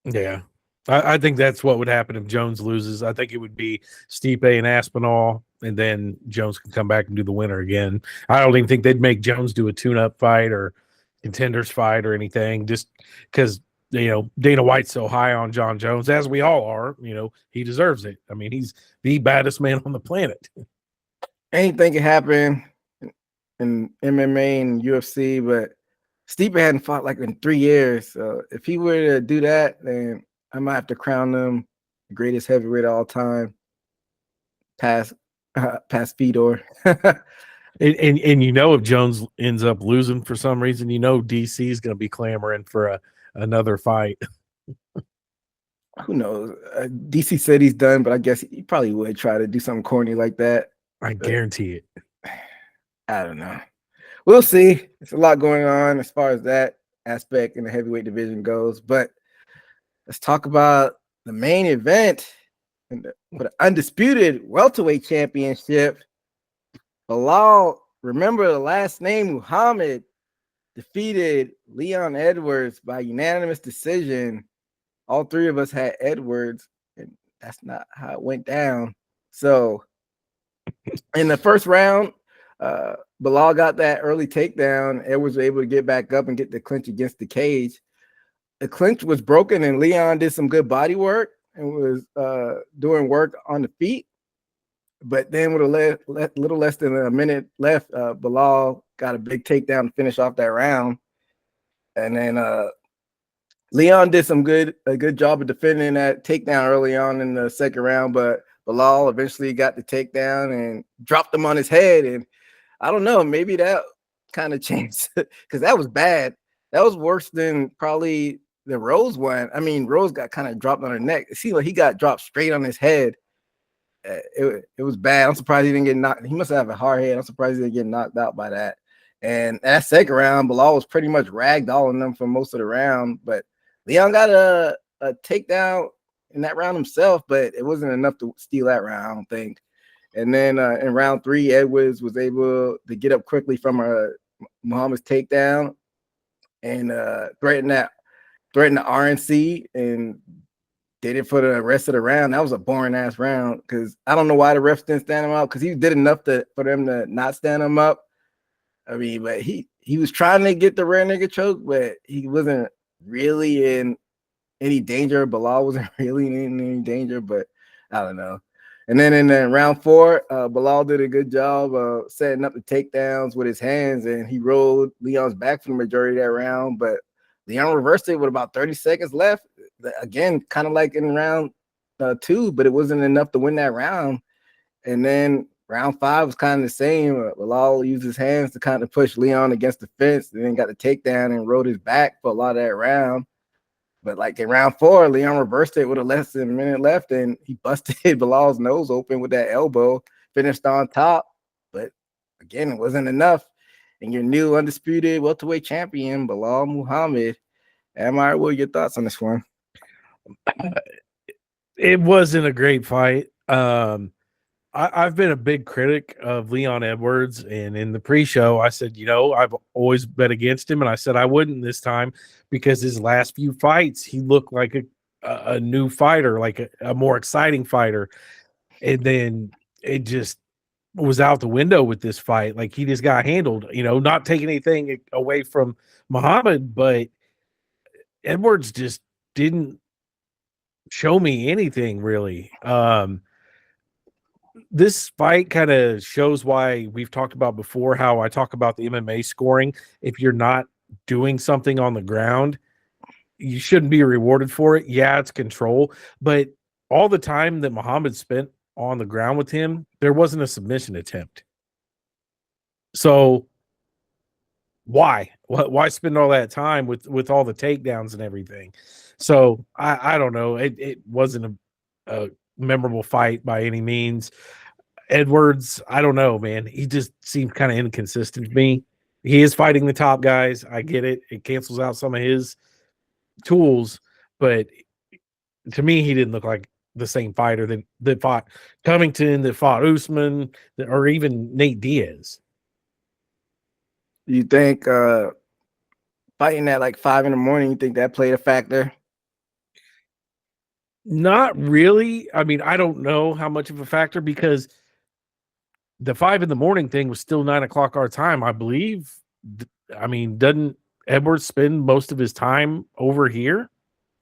Yeah. I think that's what would happen if Jones loses. I think it would be Stipe and Aspinall, and then Jones can come back and do the winner again. I don't even think they'd make Jones do a tune-up fight or contenders fight or anything, just because Dana White's so high on John Jones, as we all are. He deserves it. I mean, he's the baddest man on the planet. Anything can happen in MMA and UFC, but Stipe hadn't fought like in 3 years. So if he were to do that, then I might have to crown him the greatest heavyweight of all time, past Fedor. And if Jones ends up losing for some reason, DC is going to be clamoring for another fight. Who knows? DC said he's done, but I guess he probably would try to do something corny like that. I guarantee it. I don't know. We'll see. It's a lot going on as far as that aspect in the heavyweight division goes, but let's talk about the main event for the undisputed welterweight championship. Bilal, remember the last name, Muhammad, defeated Leon Edwards by unanimous decision. All three of us had Edwards, and that's not how it went down. So in the first round, Bilal got that early takedown. Edwards was able to get back up and get the clinch against the cage. The clinch was broken, and Leon did some good body work and was doing work on the feet. But then with a little less than a minute left, Bilal got a big takedown to finish off that round. And then Leon did a good job of defending that takedown early on in the second round, but Bilal eventually got the takedown and dropped him on his head. And I don't know, maybe that kind of changed because that was bad. That was worse than probably the Rose one. I mean, Rose got kind of dropped on her neck. It seemed like he got dropped straight on his head. It was bad. I'm surprised he didn't get knocked. He must have a hard head. I'm surprised he didn't get knocked out by that. And that second round, Bilal was pretty much ragdolling them for most of the round. But Leon got a takedown in that round himself, but it wasn't enough to steal that round, I don't think. And then in round 3, Edwards was able to get up quickly from Muhammad's takedown and threaten the RNC and did it for the rest of the round. That was a boring ass round because I don't know why the refs didn't stand him up because he did enough for them to not stand him up. I mean, but he was trying to get the rear naked choke, but he wasn't really in any danger. Bilal wasn't really in any danger, but I don't know. And then in round 4, Bilal did a good job of setting up the takedowns with his hands, and he rolled Leon's back for the majority of that round. But Leon reversed it with about 30 seconds left. Again, kind of like in round 2, but it wasn't enough to win that round. And then round 5 was kind of the same. Bilal used his hands to kind of push Leon against the fence, and then got the takedown and rode his back for a lot of that round. But like in round 4, Leon reversed it with less than a minute left, and he busted Bilal's nose open with that elbow, finished on top. But again, it wasn't enough. And your new undisputed welterweight champion, Bilal Muhammad. Amar, what are your thoughts on this one? It wasn't a great fight. I've been a big critic of Leon Edwards, and in the pre-show, I said, I've always bet against him, and I said I wouldn't this time because his last few fights, he looked like a new fighter, like a more exciting fighter, and then it just was out the window with this fight. Like he just got handled, not taking anything away from Muhammad, but Edwards just didn't show me anything really. This fight kind of shows why we've talked about before, how I talk about the MMA scoring. If you're not doing something on the ground, you shouldn't be rewarded for it. Yeah, it's control, but all the time that Muhammad spent on the ground with him, there wasn't a submission attempt. So why spend all that time with all the takedowns and everything? So I don't know. It wasn't a memorable fight by any means. Edwards, I don't know, man. He just seemed kind of inconsistent to me. He is fighting the top guys. I get it. It cancels out some of his tools, but to me, he didn't look like the same fighter that fought Covington, that fought Usman, or even Nate Diaz. You think fighting at like 5 in the morning, you think that played a factor? Not really. I mean, I don't know how much of a factor because the 5 in the morning thing was still 9 o'clock our time, I believe. I mean, doesn't Edwards spend most of his time over here,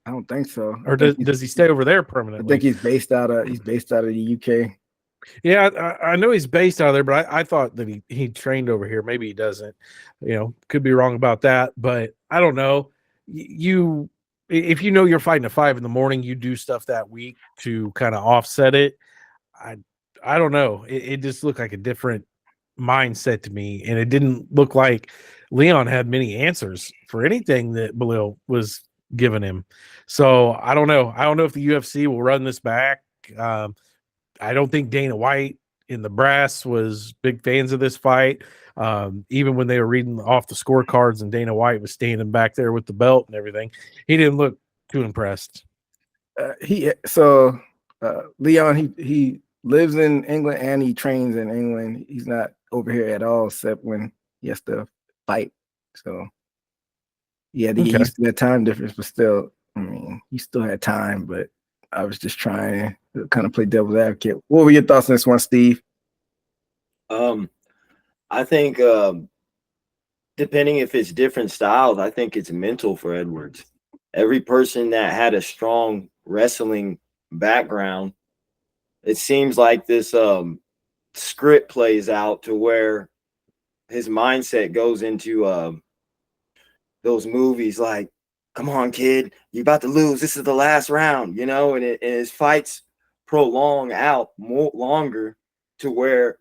I don't think so. or does he stay over there permanently? I think he's based out of the UK. Yeah, I know he's based out of there, but I thought that he trained over here. Maybe he doesn't. Could be wrong about that, but I don't know. If you know you're fighting at 5 in the morning, you do stuff that week to kind of offset it. I don't know. It just looked like a different mindset to me, and it didn't look like Leon had many answers for anything that Belil was giving him. So I don't know. I don't know if the UFC will run this back. I don't think Dana White in the brass was big fans of this fight. Even when they were reading off the scorecards and Dana White was standing back there with the belt and everything, he didn't look too impressed. Leon, he lives in England and he trains in England. He's not over here at all, except when he has to fight. So yeah, to get used to that time difference, but still, I mean, he still had time, but I was just trying to kind of play devil's advocate. What were your thoughts on this one, Steve? I think depending if it's different styles, I think it's mental for Edwards. Every person that had a strong wrestling background, it seems like this script plays out to where his mindset goes into those movies like, come on, kid, you're about to lose. This is the last round, and his fights prolong out longer to where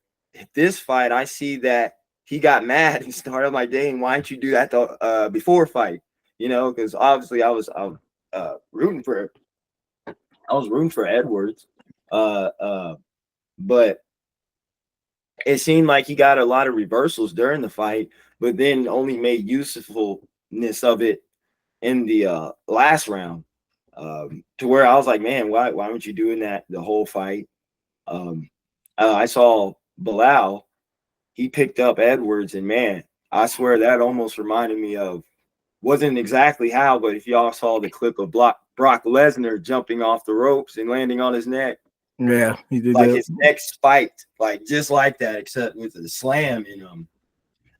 this fight, I see that he got mad and started like, dang, why didn't you do that before fight? Because obviously I was rooting for Edwards. But it seemed like he got a lot of reversals during the fight, but then only made usefulness of it in the last round, to where I was like, man, why weren't you doing that the whole fight? I saw Bilal, he picked up Edwards, and man, I swear that almost reminded me of, wasn't exactly how, but if y'all saw the clip of Brock Lesnar jumping off the ropes and landing on his neck. Yeah, he did like that. His neck spiked, like just like that, except with the slam. And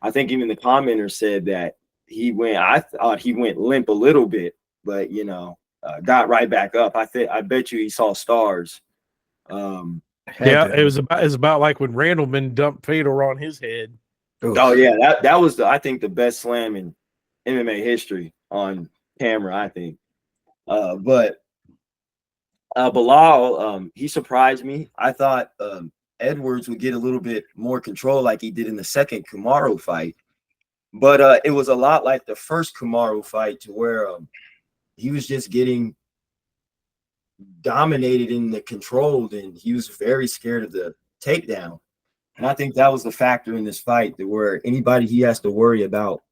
I think even the commenter said that I thought he went limp a little bit, but got right back up. I bet you he saw stars. It was about like when Randleman dumped Fedor on his head. Oh yeah, that was I think the best slam in MMA history on camera, I think. But Bilal, he surprised me. I thought Edwards would get a little bit more control like he did in the second Kamaru fight. But it was a lot like the first Kamaru fight, to where he was just getting dominated in the controlled, and he was very scared of the takedown. And I think that was the factor in this fight, that where anybody he has to worry about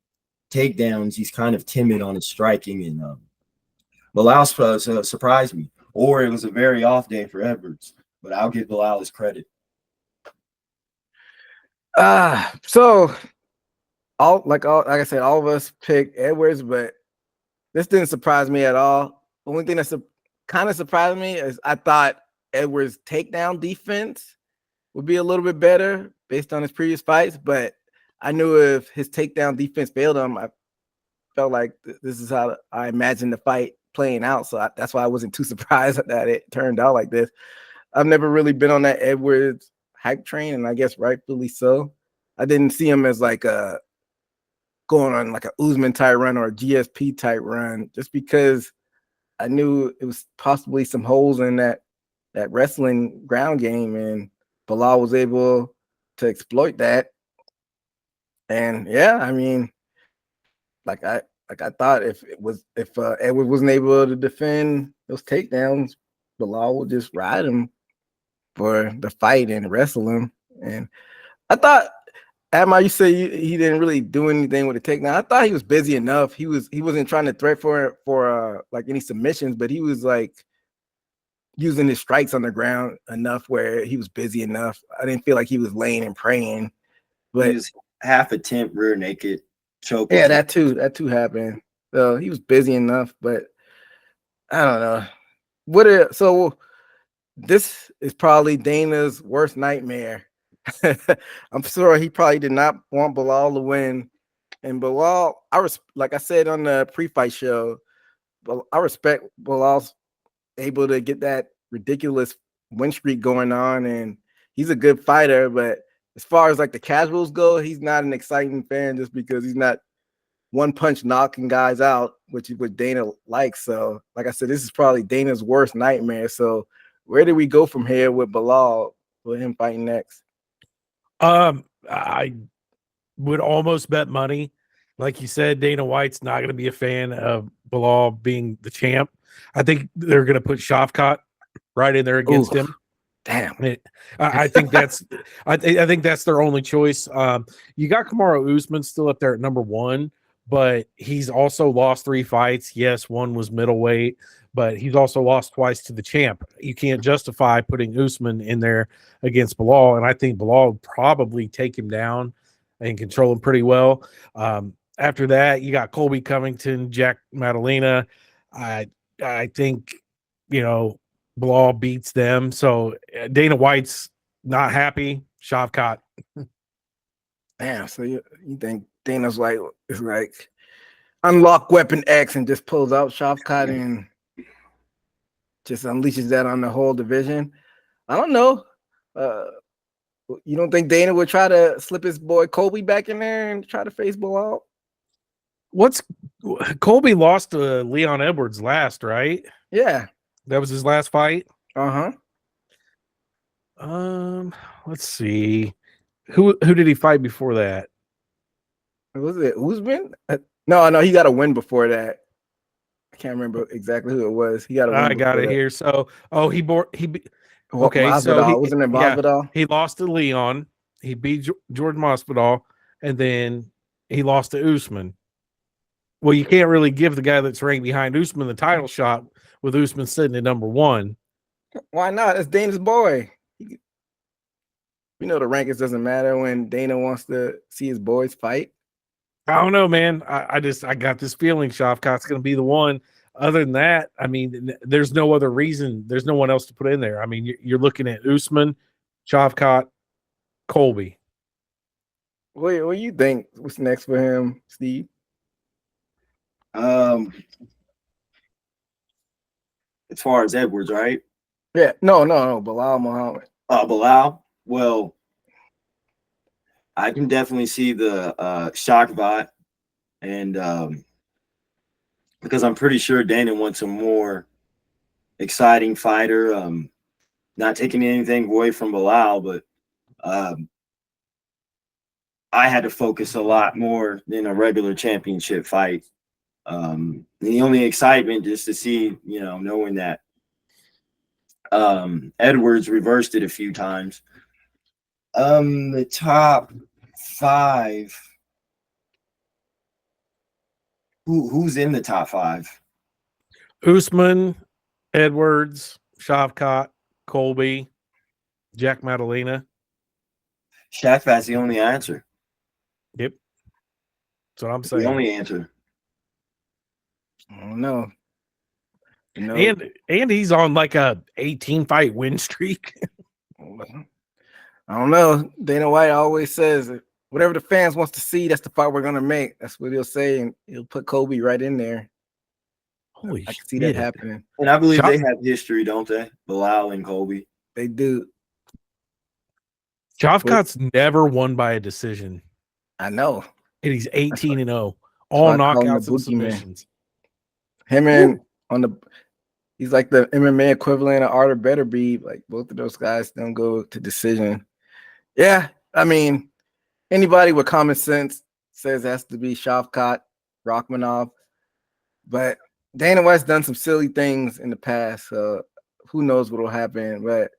takedowns, he's kind of timid on his striking. And Bilal surprised me. Or it was a very off day for Edwards, but I'll give Bilal his credit. So like I said, all of us picked Edwards, but this didn't surprise me at all. The only thing that's kind of surprised me is I thought Edwards' takedown defense would be a little bit better based on his previous fights, but I knew if his takedown defense failed him, I felt like this is how I imagined the fight playing out. So that's why I wasn't too surprised that it turned out like this. I've never really been on that Edwards hype train, and I guess rightfully so. I didn't see him as like going on like a Usman type run or a GSP type run, just because I knew it was possibly some holes in that wrestling ground game, and Bilal was able to exploit that. And yeah, I mean, like I thought if Edward wasn't able to defend those takedowns, Bilal would just ride him for the fight and wrestle him. And I thought, Admar, you say he didn't really do anything with the takedown. I thought he was busy enough. He wasn't trying to threat for like any submissions, but he was like using his strikes on the ground enough where he was busy enough. I didn't feel like he was laying and praying. But half attempt rear naked choke. Yeah, that too happened. So he was busy enough, but I don't know. So this is probably Dana's worst nightmare. I'm sure he probably did not want Bilal to win. And Bilal, like I said on the pre-fight show, but I respect Bilal's able to get that ridiculous win streak going on, and he's a good fighter. But as far as like the casuals go, he's not an exciting fan just because he's not one punch knocking guys out, which is what Dana likes. So, like I said, this is probably Dana's worst nightmare. So, where do we go from here with Bilal with him fighting next? I would almost bet money. Like you said, Dana White's not going to be a fan of Bilal being the champ. I think they're going to put Shavkat right in there against him. Damn. I think that's I think that's their only choice. You got Kamaru Usman still up there at number 1, but he's also lost 3 fights. Yes, one was middleweight, but he's also lost twice to the champ. You can't justify putting Usman in there against Bilal, and I think Bilal would probably take him down and control him pretty well. After that, you got Colby Covington, Jack Madalena. I think, Bilal beats them. So Dana White's not happy. Shavkat. Damn. So you think Dana's like it's like unlock weapon X and just pulls out Shavkat and just unleashes that on the whole division? I don't know. You don't think Dana would try to slip his boy Colby back in there and try to face Bilal? Colby lost to Leon Edwards last, right? Yeah. That was his last fight. Uh-huh. Let's see. Who did he fight before that? Was it Usman? No, he got a win before that. I can't remember exactly who it was. He got a win. I got it here. So, okay, Masvidal. so Wasn't it Masvidal? Yeah, he lost to Leon. He beat George Masvidal, and then he lost to Usman. Well, you can't really give the guy that's ranked behind Usman the title shot with Usman sitting at number 1. Why not? It's Dana's boy. The rankings doesn't matter when Dana wants to see his boys fight. I don't know, man. I got this feeling Shavkat's going to be the one. Other than that, I mean, there's no other reason. There's no one else to put in there. I mean, you're looking at Usman, Shavkat, Colby. What do you think? What's next for him, Steve? As far as Edwards, right? Yeah, no, Bilal Muhammad. Bilal. Well, I can definitely see the Shavkat, and because I'm pretty sure Dana wants a more exciting fighter. Not taking anything away from Bilal, but I had to focus a lot more than a regular championship fight. The only excitement just to see, knowing that Edwards reversed it a few times. The top 5. Who's in the top 5? Usman, Edwards, Shavkat, Colby, Jack Madalena. Shavkat's the only answer. Yep. That's what I'm saying. The only answer. I don't know. And he's on like a 18 fight win streak. I don't know. Dana White always says whatever the fans wants to see, that's the fight we're gonna make. That's what he'll say, and he'll put Colby right in there. Holy I can see that happening. And I believe they have history, don't they? Bilal and Colby. They do. Shavkat's never won by a decision. I know. And he's 18-0. All knockouts and submissions. He's like the MMA equivalent of Arthur Betterby. Like both of those guys don't go to decision. Yeah, I mean, anybody with common sense says it has to be Shavkat, Rachmanov, but Dana White's done some silly things in the past. So who knows what will happen? But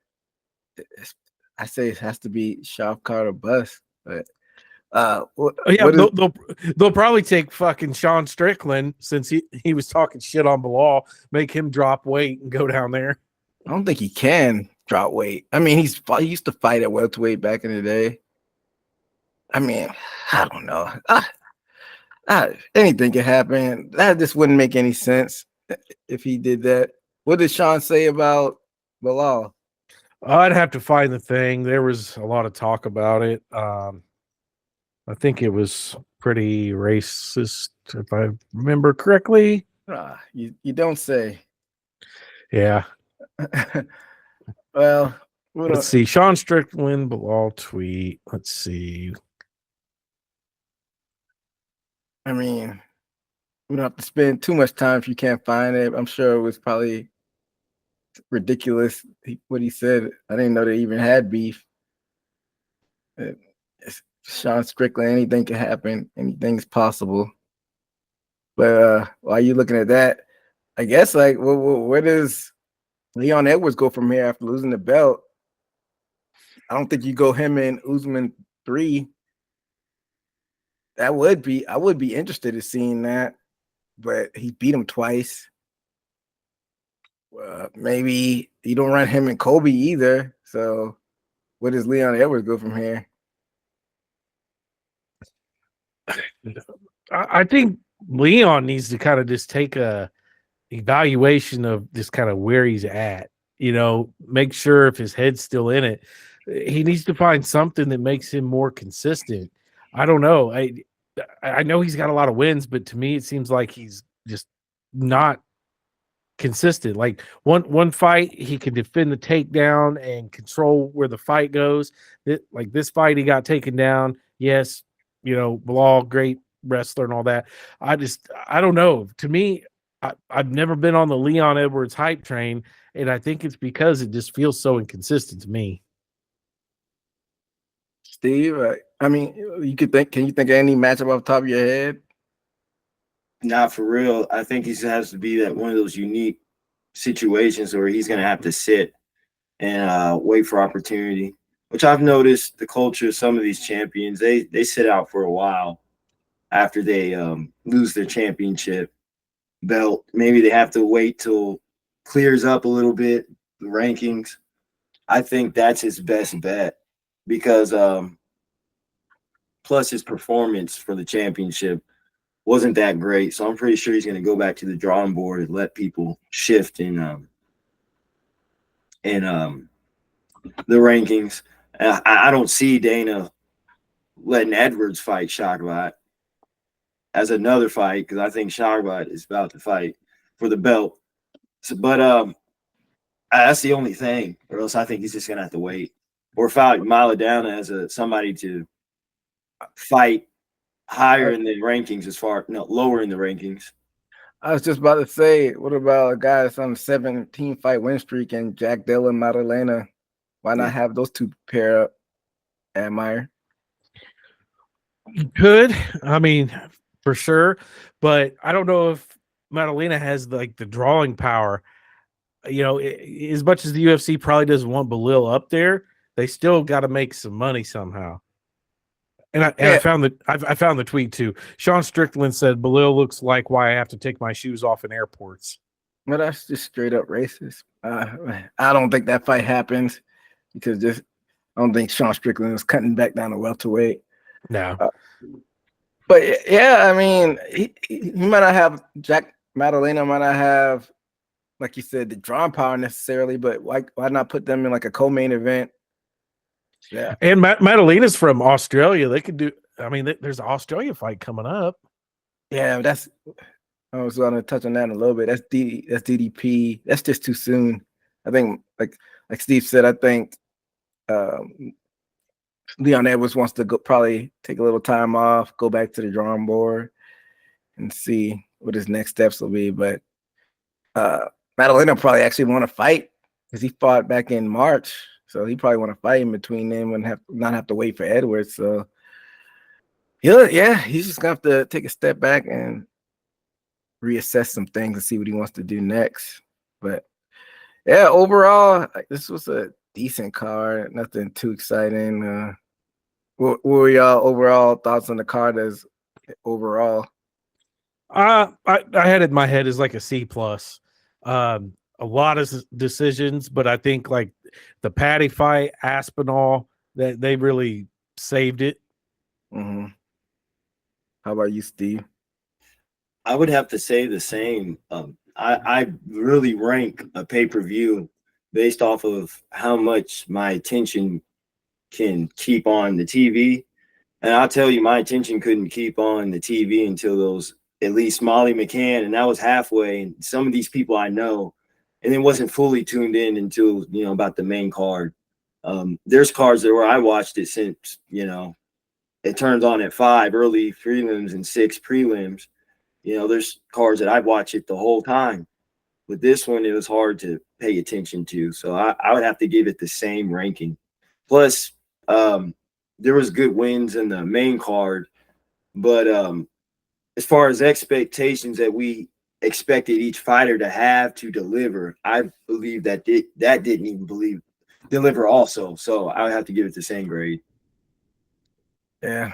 I say it has to be Shavkat or bust. But they'll probably take fucking Sean Strickland since he was talking shit on Bilal, make him drop weight and go down there. I don't think he can drop weight. I mean, he used to fight at welterweight back in the day. I mean, I don't know. Anything could happen. That just wouldn't make any sense if he did that. What did Sean say about Bilal? I'd have to find the thing. There was a lot of talk about it. I think it was pretty racist, if I remember correctly. You don't say. Yeah. Well, Let's see. Sean Strickland, Bilal tweet. Let's see. I mean, we don't have to spend too much time if you can't find it. I'm sure it was probably ridiculous what he said. I didn't know they even had beef. It's Sean Strickland, anything can happen. Anything's possible. But while you're looking at that, I guess like where does Leon Edwards go from here after losing the belt? I don't think you go him and Usman 3. I would be interested in seeing that, but he beat him twice. Maybe you don't run him and Kobe either. So where does Leon Edwards go from here? I think Leon needs to kind of just take a evaluation of just kind of where he's at. Make sure if his head's still in it. He needs to find something that makes him more consistent. I don't know. I know he's got a lot of wins, but to me, it seems like he's just not consistent. Like one fight, he can defend the takedown and control where the fight goes. Like this fight, he got taken down. Yes, Bilal, great wrestler and all that. I don't know. To me, I've never been on the Leon Edwards hype train, and I think it's because it just feels so inconsistent to me. Steve, I mean, can you think of any matchup off the top of your head? Not for real. I think he has to be that one of those unique situations where he's going to have to sit and wait for opportunity, which I've noticed the culture of some of these champions, they sit out for a while after they lose their championship belt. Maybe they have to wait till clears up a little bit, the rankings. I think that's his best bet because plus his performance for the championship wasn't that great. So I'm pretty sure he's going to go back to the drawing board and let people shift in the rankings. I don't see Dana letting Edwards fight Shagbat as another fight because I think Shagbat is about to fight for the belt. So, but that's the only thing, or else I think he's just gonna have to wait or fight Maladona as somebody to fight higher in the rankings lower in the rankings. I was just about to say, what about a guy that's on a 17-fight win streak and Jack Della and Madalena? Why not have those two pair up? Admire. You could, I mean, for sure, but I don't know if Madalena has like the drawing power. As much as the UFC probably doesn't want Belil up there, they still got to make some money somehow. And I found the tweet too. Sean Strickland said Belil looks like why I have to take my shoes off in airports. Well, that's just straight up racist. I don't think that fight happens because I don't think Sean Strickland is cutting back down to welterweight. No. But yeah, I mean, he might not have Jack Madalena might not have, like you said, the drawing power necessarily, but why not put them in like a co-main event? Yeah. And Madalena's from Australia. They could do, I mean, there's an Australia fight coming up. Yeah, I was going to touch on that in a little bit. That's DDP. That's just too soon. I think, like Steve said, I think Leon Edwards wants to probably take a little time off, go back to the drawing board, and see what his next steps will be. But Madalena probably actually want to fight because he fought back in March, so he probably want to fight in between them and not have to wait for Edwards. So he's just gonna have to take a step back and reassess some things and see what he wants to do next. But yeah, overall, this was a decent card. Nothing too exciting. What were y'all overall thoughts on the card as overall? I had it in my head as like a C plus. A lot of decisions, but I think like the Patty fight, Aspinall, that they really saved it. Mm-hmm. How about you, Steve? I would have to say the same. I really rank a pay-per-view based off of how much my attention can keep on the TV. And I'll tell you, my attention couldn't keep on the TV until those, at least Molly McCann, and that was halfway. And some of these people I know, and it wasn't fully tuned in until, about the main card. There's cards where I watched it since, it turns on at 5 early prelims and 6 prelims. There's cards that I've watched it the whole time. With this one, it was hard to pay attention to. So I would have to give it the same ranking. Plus, there was good wins in the main card, but as far as expectations that we expected each fighter to have to deliver, I believe that didn't even deliver also. So I would have to give it the same grade. Yeah,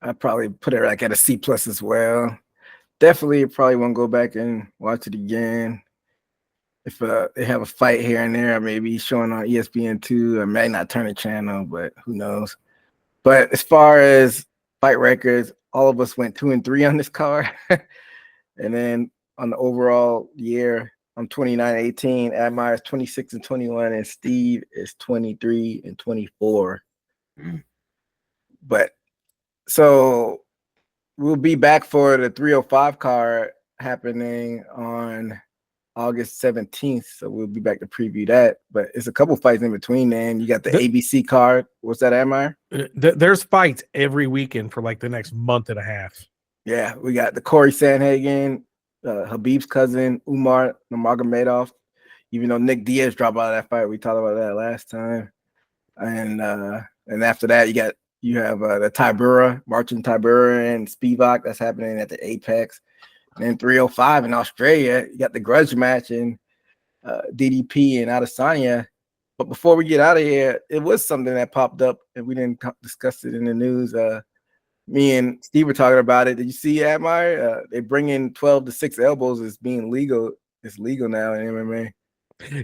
I'd probably put it like at a C+ as well. Definitely probably won't go back and watch it again. If they have a fight here and there, maybe showing on ESPN2, I may not turn the channel, but who knows. But as far as fight records, all of us went 2-3 on this card. And then on the overall year, I'm 29-18, Admire is 26-21, and Steve is 23-24. But so we'll be back for the 305 card happening on August 17th. So we'll be back to preview that. But it's a couple fights in between then. You got the ABC card. What's that, Admire? There's fights every weekend for like the next month and a half. Yeah, we got the Corey Sandhagen, Habib's cousin, Umar Nurmagomedov. Even though Nick Diaz dropped out of that fight, we talked about that last time. And after that, you have the Tybura, Martin Tybura and Spivak. That's happening at the Apex. And then 305 in Australia, you got the grudge match in DDP and Adesanya. But before we get out of here, it was something that popped up, and we didn't discuss it in the news. Me and Steve were talking about it. Did you see, Admire? They bring in 12 to 6 elbows as being legal. It's legal now in MMA.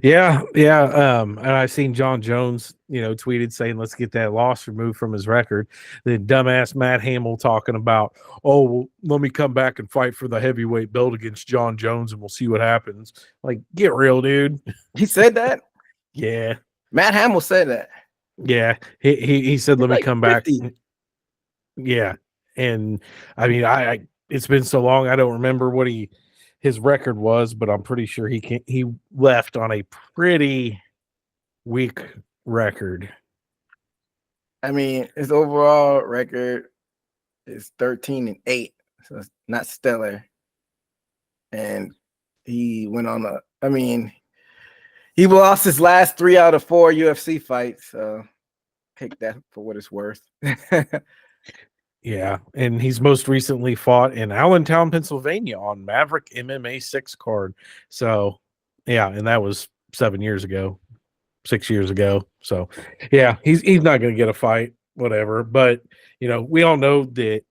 Yeah. And I've seen John Jones, tweeted saying, let's get that loss removed from his record. The dumbass Matt Hamill talking about, oh, well, let me come back and fight for the heavyweight belt against John Jones and we'll see what happens. Like, get real, dude. He said that? Yeah. Matt Hamill said that. Yeah. He said, let me come 50. Back. Yeah. And I mean, it's been so long, I don't remember what his record was, but I'm pretty sure he left on a pretty weak record. I mean, his overall record is 13-8, so it's not stellar. And he went on he lost his last 3 out of 4 UFC fights. So take that for what it's worth. Yeah, and he's most recently fought in Allentown, Pennsylvania on Maverick MMA 6 card. So, yeah, and that was 6 years ago. So, yeah, he's not going to get a fight, whatever. But, we all know that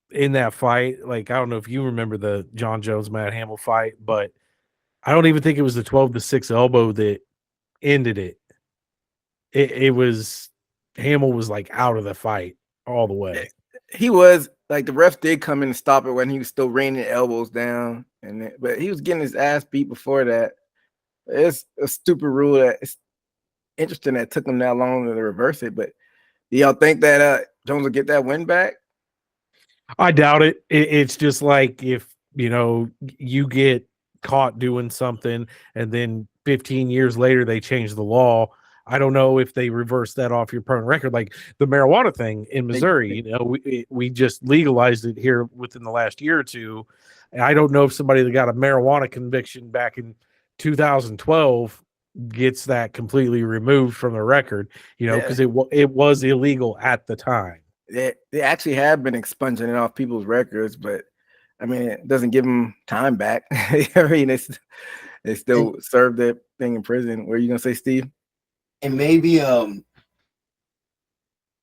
in that fight, like, I don't know if you remember the John Jones Matt Hamill fight, but I don't even think it was the 12 to 6 elbow that ended it. It was Hamill was like out of the fight all the way. He was like, the ref did come in and stop it when he was still raining elbows down, but he was getting his ass beat before that. It's a stupid rule that it's interesting that it took him that long to reverse it. But do y'all think that Jones will get that win back? I doubt it. It's just like if you get caught doing something and then 15 years later they change the law. I don't know if they reverse that off your permanent record, like the marijuana thing in Missouri. We just legalized it here within the last year or two. And I don't know if somebody that got a marijuana conviction back in 2012 gets that completely removed from the record, because it was illegal at the time. They actually have been expunging it off people's records, but I mean, it doesn't give them time back. I mean, they still serve that thing in prison. What are you gonna say, Steve? And maybe I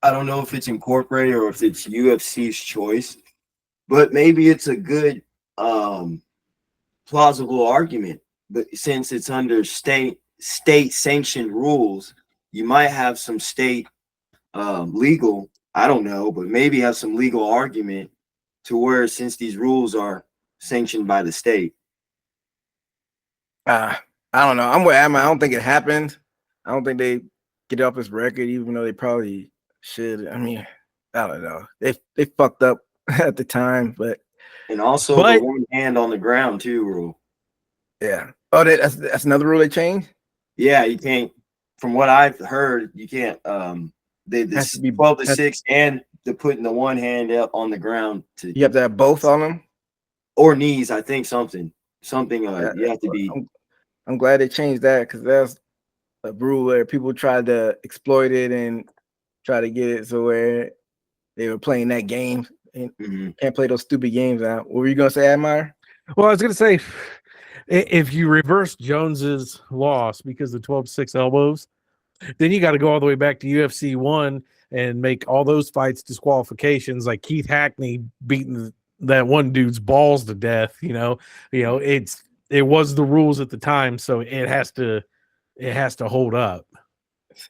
don't know if it's incorporated or if it's UFC's choice, but maybe it's a good plausible argument. But since it's under state sanctioned rules, you might have some state legal I don't know, but maybe have some legal argument to where, since these rules are sanctioned by the state. I don't know. I'm with Emma. I don't think it happened. I don't think they get it off his record, even though they probably should. I mean, I don't know. They fucked up at the time, but And also the one hand on the ground too rule. yeah. Oh, that's another rule they changed? Yeah, you can't, from what I've heard, you can't this 12-6 and the putting the one hand up on the ground to, you have to have both on them? Or knees, I think something you have to be. I'm glad they changed that, because that's a rule where people tried to exploit it and try to get it so where they were playing that game and can't play those stupid games out. What were you gonna say, Admire? Well, I was gonna say, if you reverse Jones's loss because of 12-6 elbows, then you got to go all the way back to UFC 1 and make all those fights disqualifications, like Keith Hackney beating that one dude's balls to death. It was the rules at the time, so it has to hold up.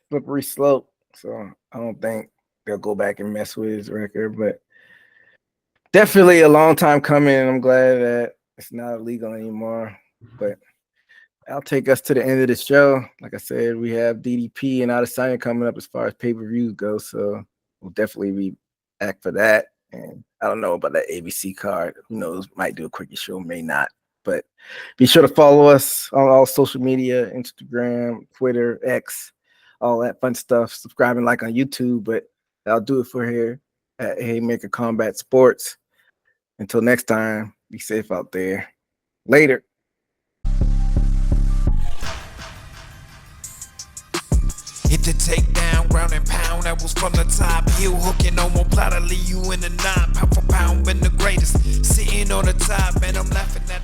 Slippery slope. So I don't think they'll go back and mess with his record, but definitely a long time coming. And I'm glad that it's not illegal anymore. But I'll take us to the end of the show. Like I said, we have DDP and Adesanya coming up as far as pay-per-views go, so we'll definitely be back for that. And I don't know about that ABC card. Who knows? Might do a quickie show, may not. But be sure to follow us on all social media, Instagram, Twitter, X, all that fun stuff. Subscribe and like on YouTube. But I'll do it for here at Haymaker Combat Sports. Until next time, be safe out there. Later. Hit the takedown, ground and pound, that was from the top. Heel hooking, no more plot, I leave you in the knot. Pound for pound, been the greatest, sitting on the top, and I'm laughing at